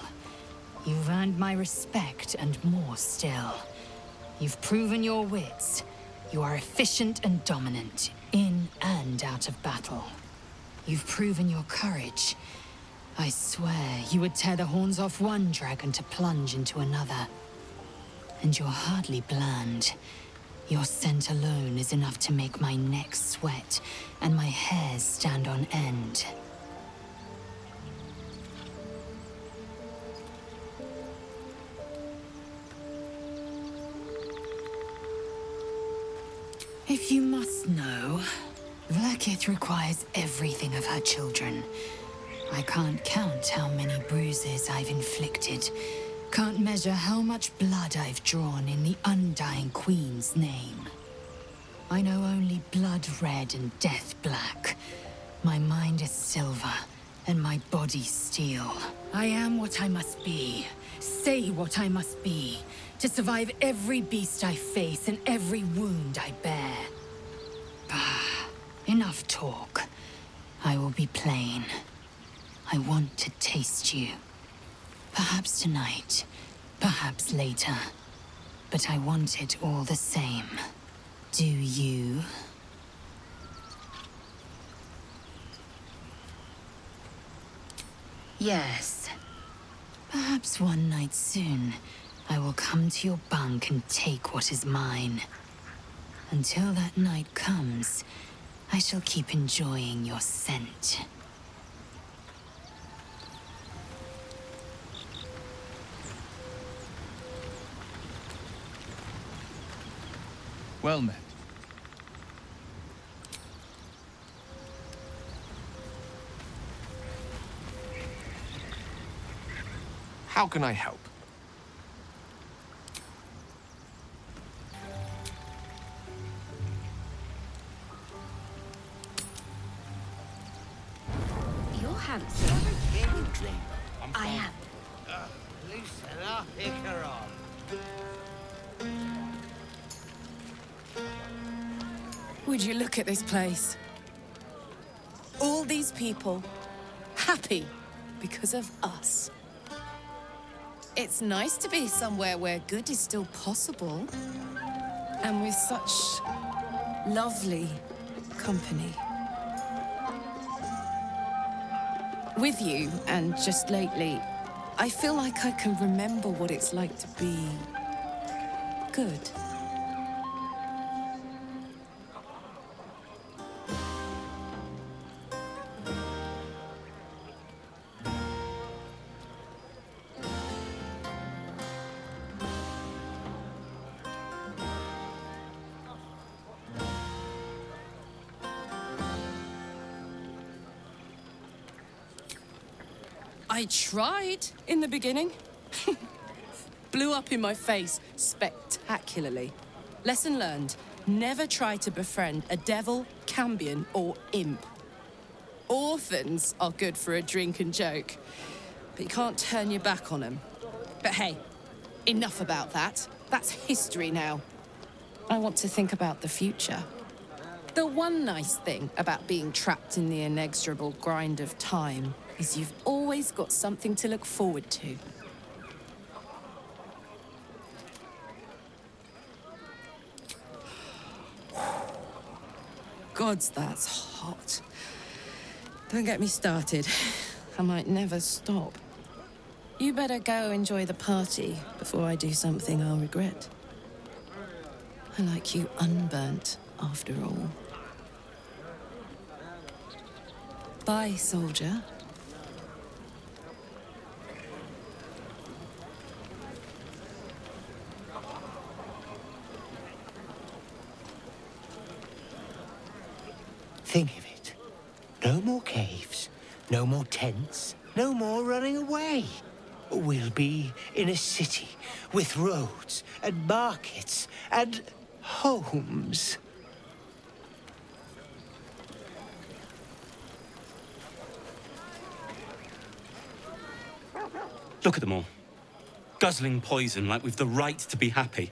you've earned my respect and more still. You've proven your wits. You are efficient and dominant, in and out of battle. You've proven your courage. I swear you would tear the horns off one dragon to plunge into another. And you're hardly bland. Your scent alone is enough to make my neck sweat and my hairs stand on end. If you must know, Vlaakith requires everything of her children. I can't count how many bruises I've inflicted. Can't measure how much blood I've drawn in the undying Queen's name. I know only blood red and death black. My mind is silver, and my body steel. I am what I must be, say what I must be, to survive every beast I face and every wound I bear. Bah. Enough talk. I will be plain. I want to taste you. Perhaps tonight, perhaps later. But I want it all the same. Do you? Yes. Perhaps one night soon, I will come to your bunk and take what is mine. Until that night comes, I shall keep enjoying your scent. Well met. How can I help? You're handsome. I am. Loosen up, Icaron. Would you look at this place? All these people, happy because of us. It's nice to be somewhere where good is still possible. And with such lovely company. With you, and just lately, I feel like I can remember what it's like to be good. I tried in the beginning. Blew up in my face spectacularly. Lesson learned. Never try to befriend a devil, cambion, or imp. Orphans are good for a drink and joke, but you can't turn your back on them. But hey, enough about that. That's history now. I want to think about the future. The one nice thing about being trapped in the inexorable grind of time is you've always got something to look forward to. Gods, that's hot. Don't get me started. I might never stop. You better go enjoy the party before I do something I'll regret. I like you unburnt, after all. Bye, soldier. Think of it. No more caves, no more tents, no more running away. We'll be in a city with roads and markets and homes. Look at them all. Guzzling poison like we've the right to be happy.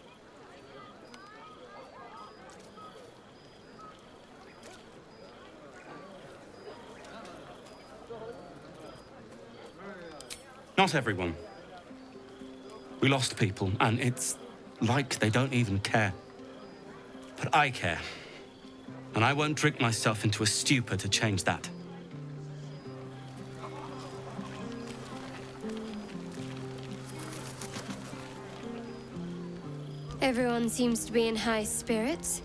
Not everyone. We lost people, and it's like they don't even care. But I care. And I won't drink myself into a stupor to change that. Everyone seems to be in high spirits.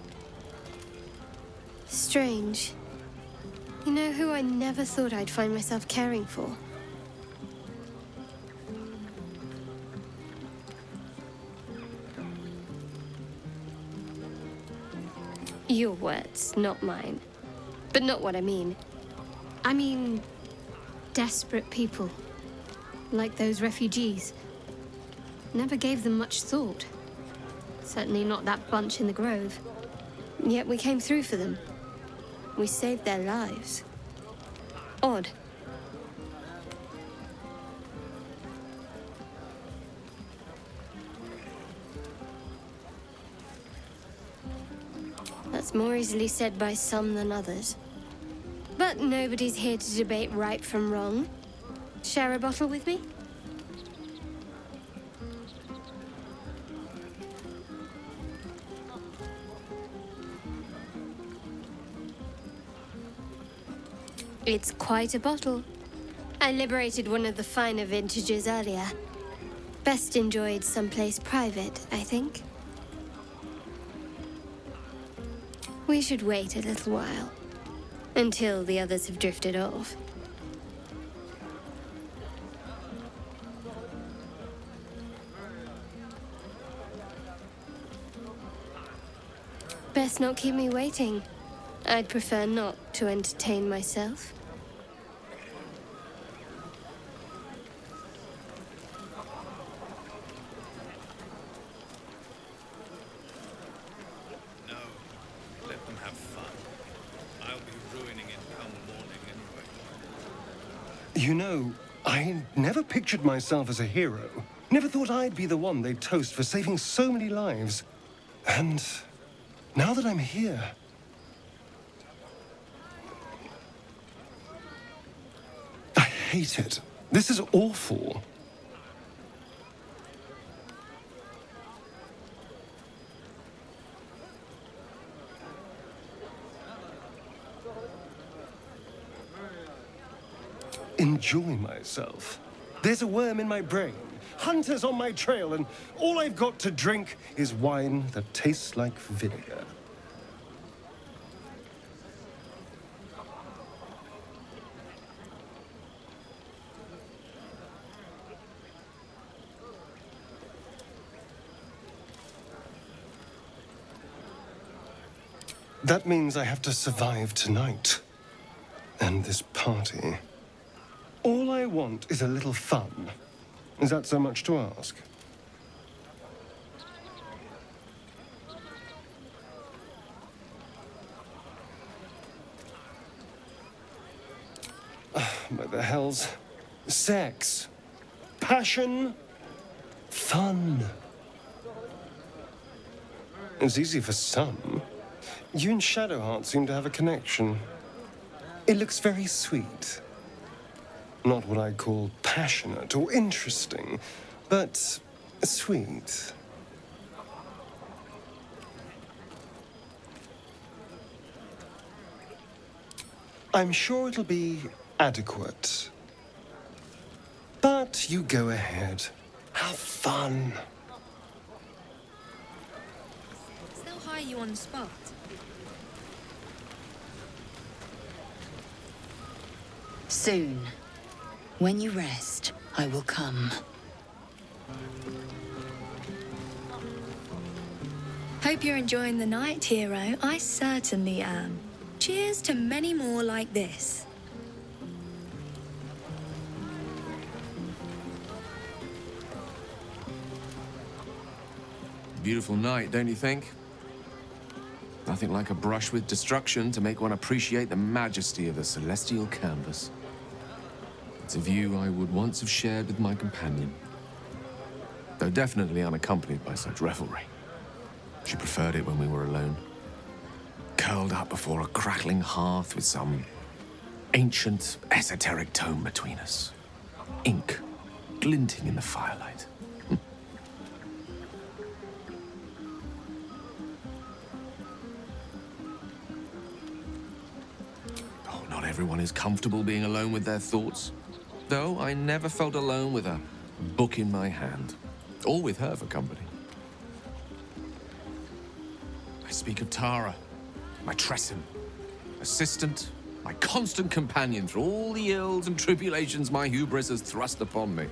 Strange. You know who I never thought I'd find myself caring for? Your words, not mine. But not what I mean. I mean, desperate people. Like those refugees. Never gave them much thought. Certainly not that bunch in the grove. Yet we came through for them. We saved their lives. Odd. That's more easily said by some than others. But nobody's here to debate right from wrong. Share a bottle with me? It's quite a bottle. I liberated one of the finer vintages earlier. Best enjoyed someplace private, I think. We should wait a little while. Until the others have drifted off. Best not keep me waiting. I'd prefer not to entertain myself. No, let them have fun. I'll be ruining it come morning anyway. You know, I never pictured myself as a hero. Never thought I'd be the one they'd toast for saving so many lives. And now that I'm here, I hate it. This is awful. Enjoy myself. There's a worm in my brain, hunters on my trail, and all I've got to drink is wine that tastes like vinegar. That means I have to survive tonight. And this party. All I want is a little fun. Is that so much to ask? What the hell's... Sex. Passion. Fun. It's easy for some. You and Shadowheart seem to have a connection. It looks very sweet. Not what I'd call passionate or interesting, but sweet. I'm sure it'll be adequate. But you go ahead. Have fun. They'll hire you on the spot. Soon. When you rest, I will come. Hope you're enjoying the night, hero. I certainly am. Cheers to many more like this. Beautiful night, don't you think? Nothing like a brush with destruction to make one appreciate the majesty of the celestial canvas. It's a view I would once have shared with my companion, though definitely unaccompanied by such revelry. She preferred it when we were alone, curled up before a crackling hearth with some ancient, esoteric tome between us. Ink glinting in the firelight. Oh, not everyone is comfortable being alone with their thoughts. Though I never felt alone with a book in my hand, or with her for company. I speak of Tara, my Tressin, assistant, my constant companion through all the ills and tribulations my hubris has thrust upon me.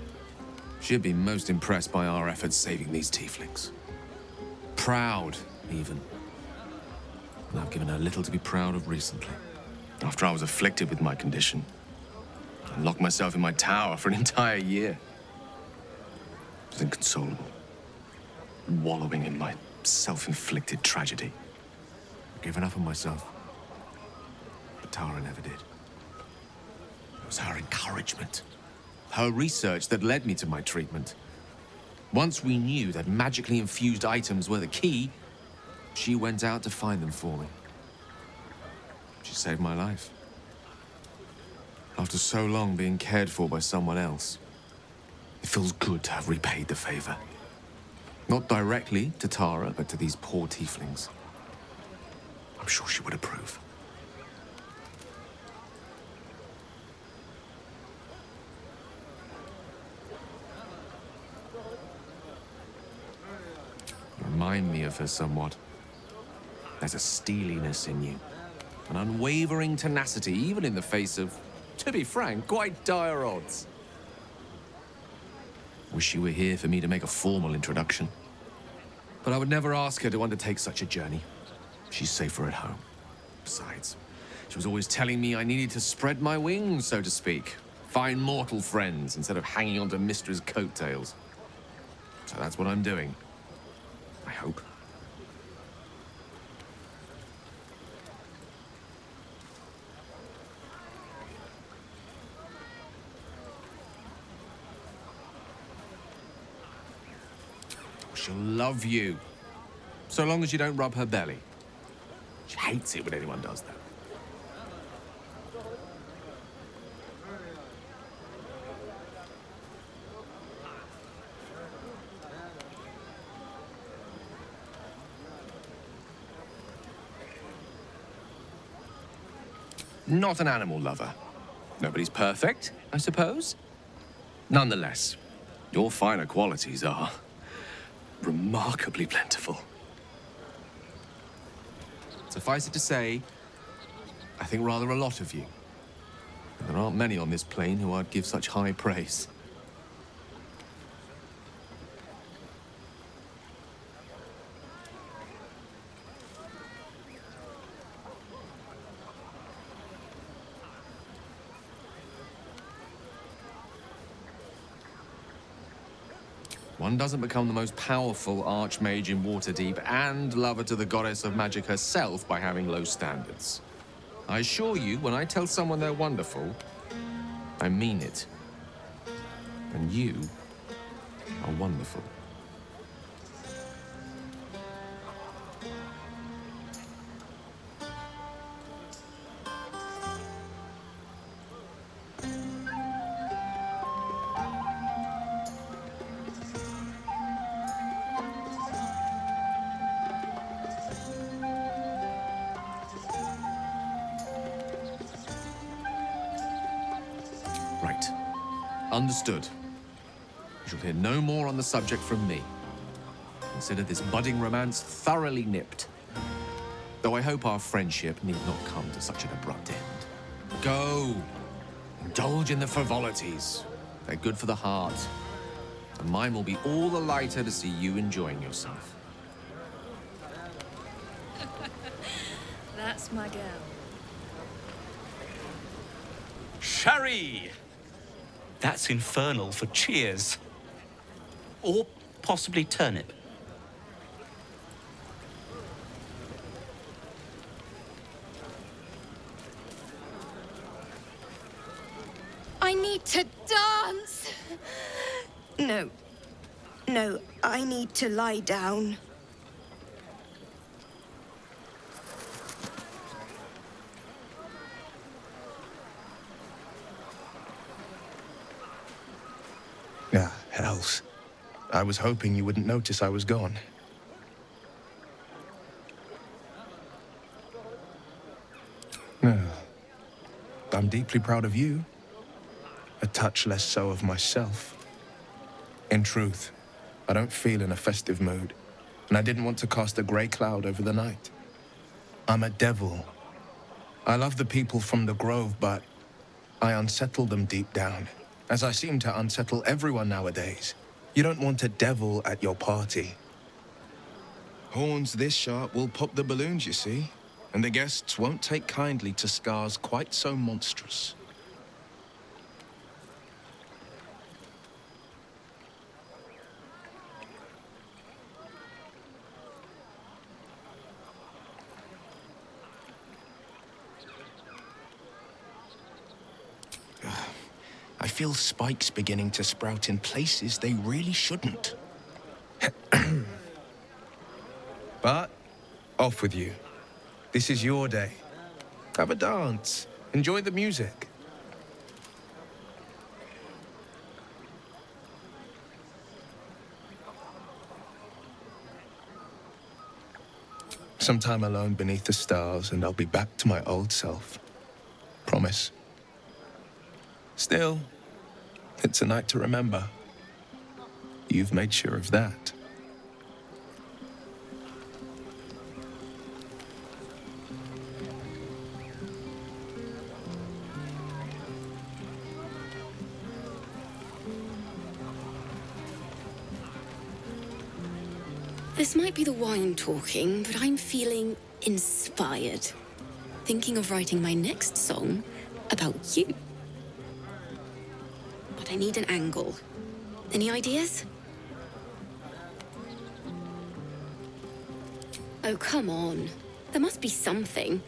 She'd be most impressed by our efforts saving these tieflings. Proud, even. And I've given her little to be proud of recently. After I was afflicted with my condition, I locked myself in my tower for an entire year. I was inconsolable, wallowing in my self-inflicted tragedy. I've given up on myself. But Tara never did. It was her encouragement, her research that led me to my treatment. Once we knew that magically infused items were the key, she went out to find them for me. She saved my life. After so long being cared for by someone else, it feels good to have repaid the favor. Not directly to Tara, but to these poor tieflings. I'm sure she would approve. Remind me of her somewhat. There's a steeliness in you, an unwavering tenacity, even in the face of, to be frank, quite dire odds. Wish she were here for me to make a formal introduction. But I would never ask her to undertake such a journey. She's safer at home. Besides, she was always telling me I needed to spread my wings, so to speak. Find mortal friends instead of hanging onto Mistra's coattails. So that's what I'm doing. I hope. She'll love you. So long as you don't rub her belly. She hates it when anyone does that. Not an animal lover. Nobody's perfect, I suppose. Nonetheless, your finer qualities are remarkably plentiful. Suffice it to say, I think rather a lot of you. There aren't many on this plane who I'd give such high praise. One doesn't become the most powerful archmage in Waterdeep and lover to the goddess of magic herself by having low standards. I assure you, when I tell someone they're wonderful, I mean it. And you are wonderful. Right. Understood. You shall hear no more on the subject from me. Consider this budding romance thoroughly nipped. Though I hope our friendship need not come to such an abrupt end. Go! Indulge in the frivolities. They're good for the heart. And mine will be all the lighter to see you enjoying yourself. That's my girl. Sherry! That's infernal for cheers. Or possibly turnip. I need to dance! No. No, I need to lie down. Ah, hells. I was hoping you wouldn't notice I was gone. No. I'm deeply proud of you. A touch less so of myself. In truth, I don't feel in a festive mood, and I didn't want to cast a grey cloud over the night. I'm a devil. I love the people from the Grove, but I unsettle them deep down, as I seem to unsettle everyone nowadays. You don't want a devil at your party. Horns this sharp will pop the balloons, you see, and the guests won't take kindly to scars quite so monstrous. I feel spikes beginning to sprout in places they really shouldn't. But, off with you. This is your day. Have a dance. Enjoy the music. Some time alone beneath the stars, and I'll be back to my old self. Promise. Still, it's a night to remember. You've made sure of that. This might be the wine talking, but I'm feeling inspired. Thinking of writing my next song about you. But I need an angle. Any ideas? Oh, come on. There must be something.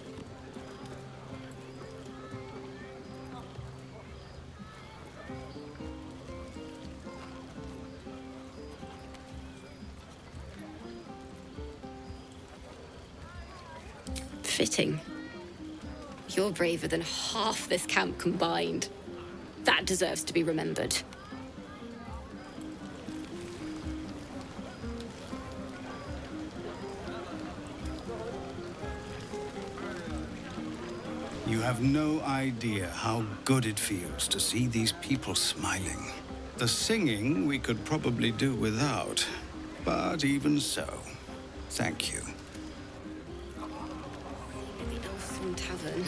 Fitting. You're braver than half this camp combined. That deserves to be remembered. You have no idea how good it feels to see these people smiling. The singing we could probably do without, but even so, thank you. Tavern.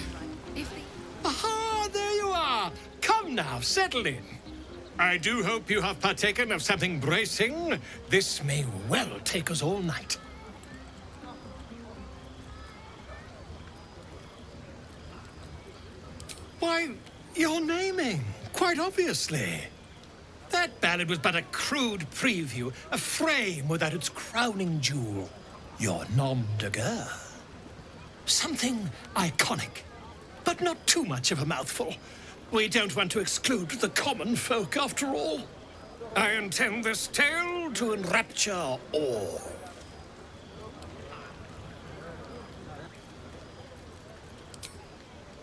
Aha, there you are! Come now, settle in. I do hope you have partaken of something bracing. This may well take us all night. Why, you're naming, quite obviously. That ballad was but a crude preview, a frame without its crowning jewel. Your nom de guerre. Something iconic, but not too much of a mouthful. We don't want to exclude the common folk, after all. I intend this tale to enrapture all.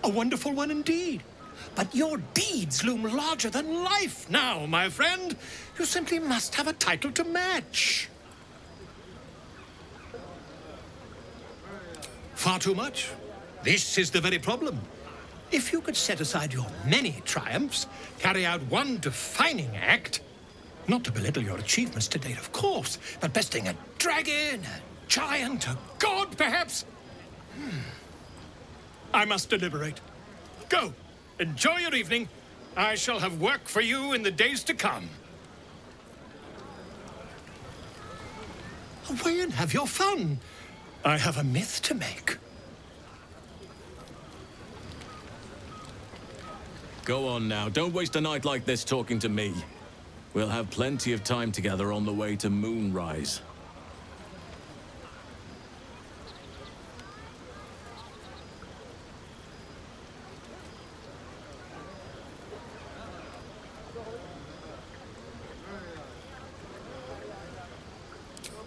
A wonderful one indeed. But your deeds loom larger than life now, my friend. You simply must have a title to match. Far too much. This is the very problem. If you could set aside your many triumphs, carry out one defining act, not to belittle your achievements to date, of course, but besting a dragon, a giant, a god, perhaps. I must deliberate. Go. Enjoy your evening. I shall have work for you in the days to come. Away and have your fun. I have a myth to make. Go on now. Don't waste a night like this talking to me. We'll have plenty of time together on the way to Moonrise.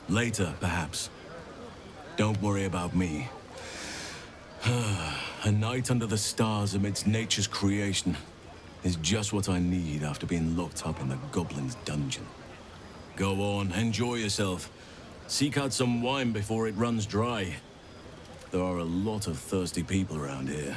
Later, perhaps. Don't worry about me. A night under the stars amidst nature's creation is just what I need after being locked up in the goblin's dungeon. Go on, enjoy yourself. Seek out some wine before it runs dry. There are a lot of thirsty people around here.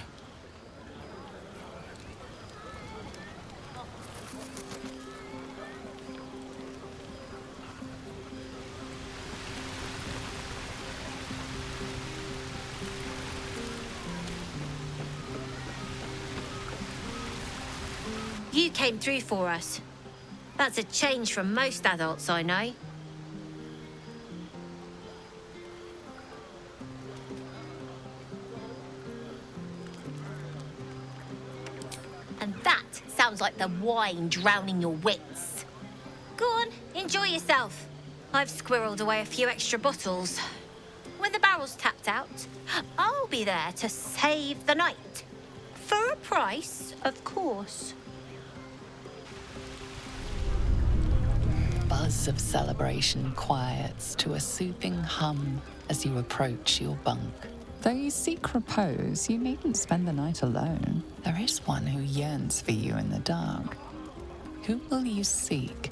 You came through for us. That's a change from most adults I know. And that sounds like the wine drowning your wits. Go on, enjoy yourself. I've squirreled away a few extra bottles. When the barrel's tapped out, I'll be there to save the night. For a price, of course. Buzz of celebration quiets to a soothing hum as you approach your bunk. Though you seek repose, you needn't spend the night alone. There is one who yearns for you in the dark. Who will you seek?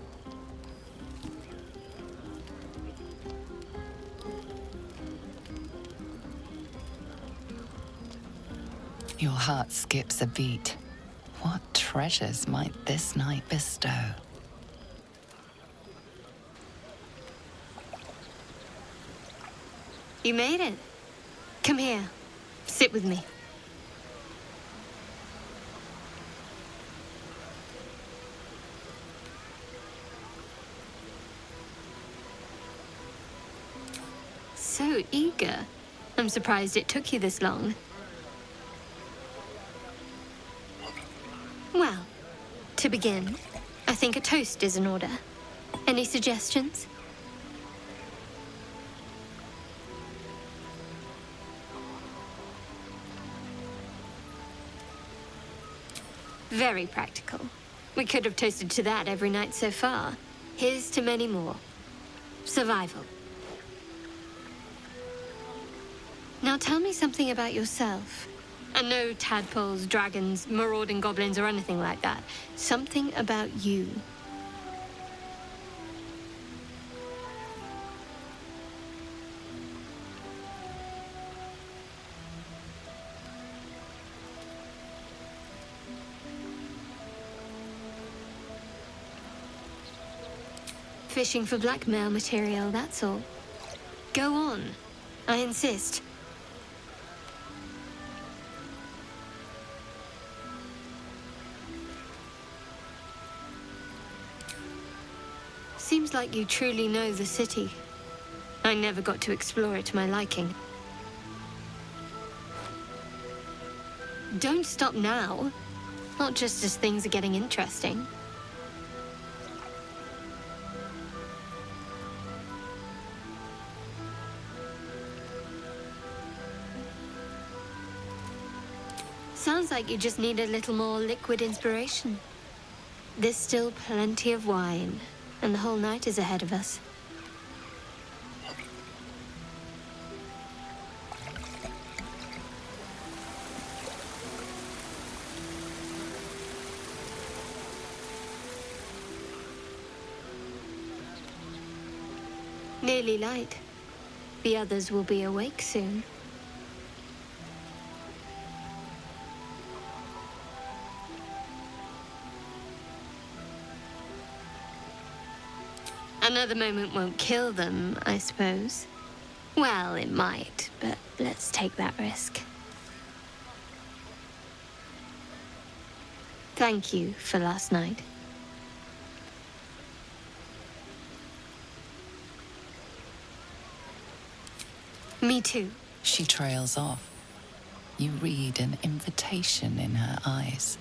Your heart skips a beat. What treasures might this night bestow? You made it. Come here. Sit with me. So eager. I'm surprised it took you this long. Well, to begin, I think a toast is in order. Any suggestions? Very practical. We could have toasted to that every night so far. Here's to many more. Survival. Now tell me something about yourself. And no tadpoles, dragons, marauding goblins, or anything like that. Something about you. Fishing for blackmail material, that's all. Go on. I insist. Seems like you truly know the city. I never got to explore it to my liking. Don't stop now. Not just as things are getting interesting. Sounds like you just need a little more liquid inspiration. There's still plenty of wine, and the whole night is ahead of us. Nearly light. The others will be awake soon. Another moment won't kill them, I suppose. Well, it might, but let's take that risk. Thank you for last night. Me too. She trails off. You read an invitation in her eyes.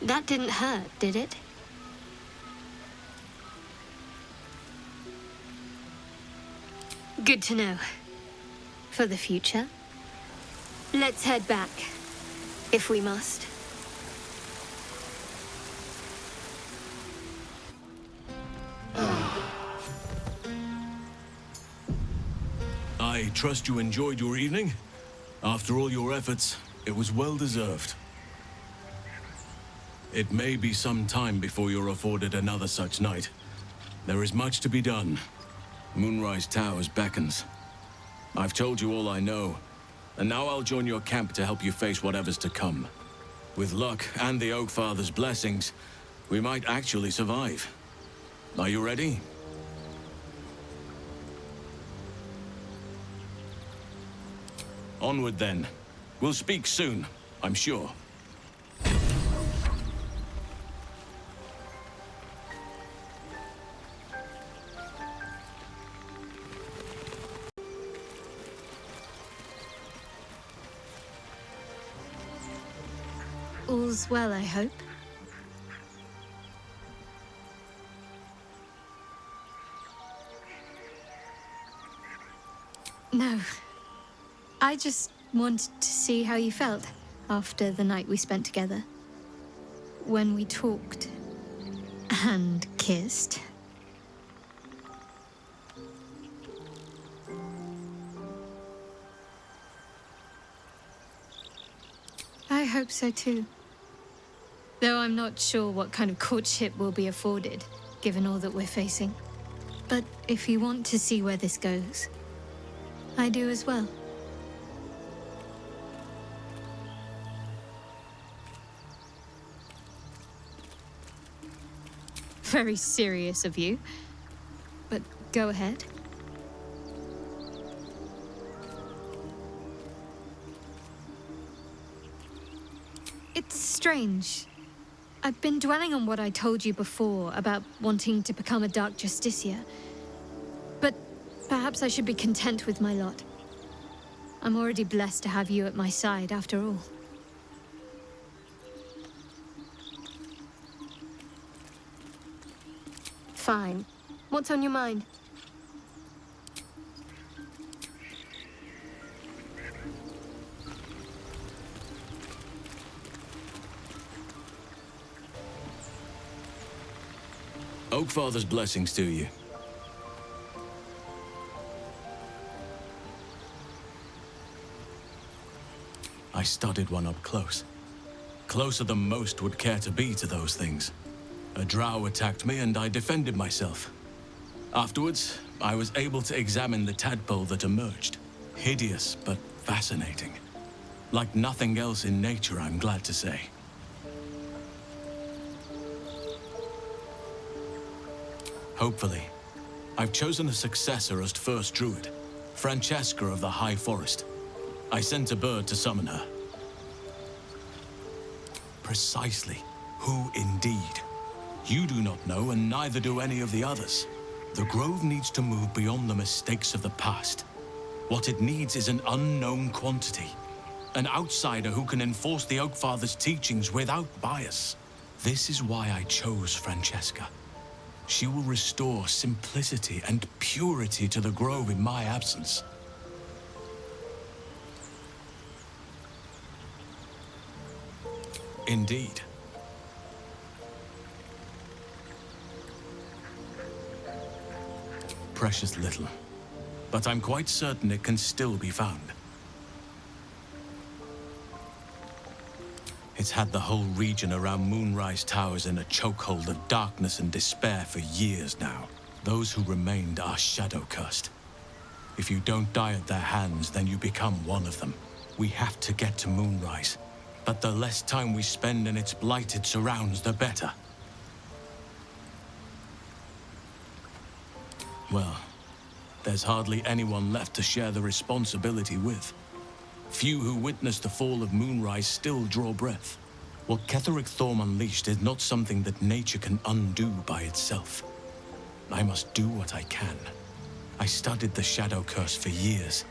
That didn't hurt, did it? Good to know. For the future. Let's head back, if we must. I trust you enjoyed your evening. After all your efforts, it was well deserved. It may be some time before you're afforded another such night. There is much to be done. Moonrise Towers beckons. I've told you all I know, and now I'll join your camp to help you face whatever's to come. With luck and the Oak Father's blessings, we might actually survive. Are you ready? Onward then. We'll speak soon, I'm sure. All's well, I hope. No. I just wanted to see how you felt after the night we spent together. When we talked and kissed. I hope so too. Though I'm not sure what kind of courtship will be afforded, given all that we're facing. But if you want to see where this goes, I do as well. Very serious of you. But go ahead. It's strange. I've been dwelling on what I told you before about wanting to become a Dark Justiciar. But perhaps I should be content with my lot. I'm already blessed to have you at my side, after all. Fine. What's on your mind? Oakfather's blessings to you. I studied one up close. Closer than most would care to be to those things. A drow attacked me and I defended myself. Afterwards, I was able to examine the tadpole that emerged. Hideous, but fascinating. Like nothing else in nature, I'm glad to say. Hopefully, I've chosen a successor as first druid. Francesca of the High Forest. I sent a bird to summon her. Precisely. Who indeed? You do not know, and neither do any of the others. The Grove needs to move beyond the mistakes of the past. What it needs is an unknown quantity. An outsider who can enforce the Oakfather's teachings without bias. This is why I chose Francesca. She will restore simplicity and purity to the Grove in my absence. Indeed. Precious little. But I'm quite certain it can still be found. It's had the whole region around Moonrise Towers in a chokehold of darkness and despair for years now. Those who remained are shadow-cursed. If you don't die at their hands, then you become one of them. We have to get to Moonrise. But the less time we spend in its blighted surrounds, the better. Well, there's hardly anyone left to share the responsibility with. Few who witnessed the fall of Moonrise still draw breath. What Ketheric Thorm unleashed is not something that nature can undo by itself. I must do what I can. I studied the Shadow Curse for years,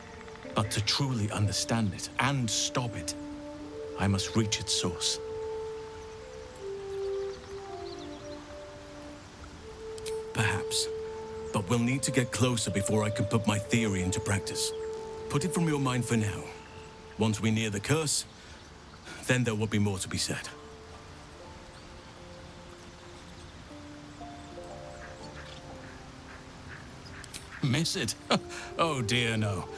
but to truly understand it and stop it, I must reach its source. Perhaps. But we'll need to get closer before I can put my theory into practice. Put it from your mind for now. Once we near the curse, then there will be more to be said. Miss it? Oh dear, no.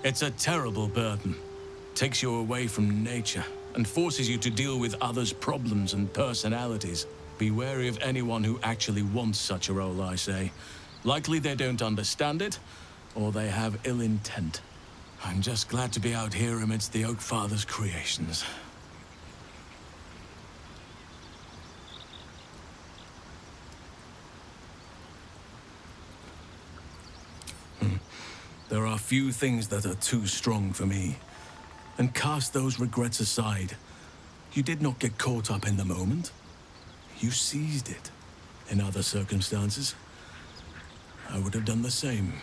It's a terrible burden. Takes you away from nature and forces you to deal with others' problems and personalities. Be wary of anyone who actually wants such a role, I say. Likely they don't understand it, or they have ill intent. I'm just glad to be out here amidst the Oakfather's creations. There are few things that are too strong for me. And cast those regrets aside. You did not get caught up in the moment. You seized it. In other circumstances, I would have done the same.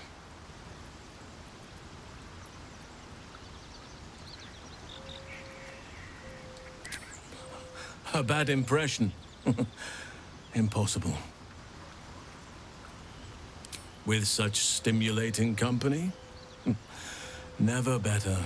A bad impression. Impossible. With such stimulating company? Never better.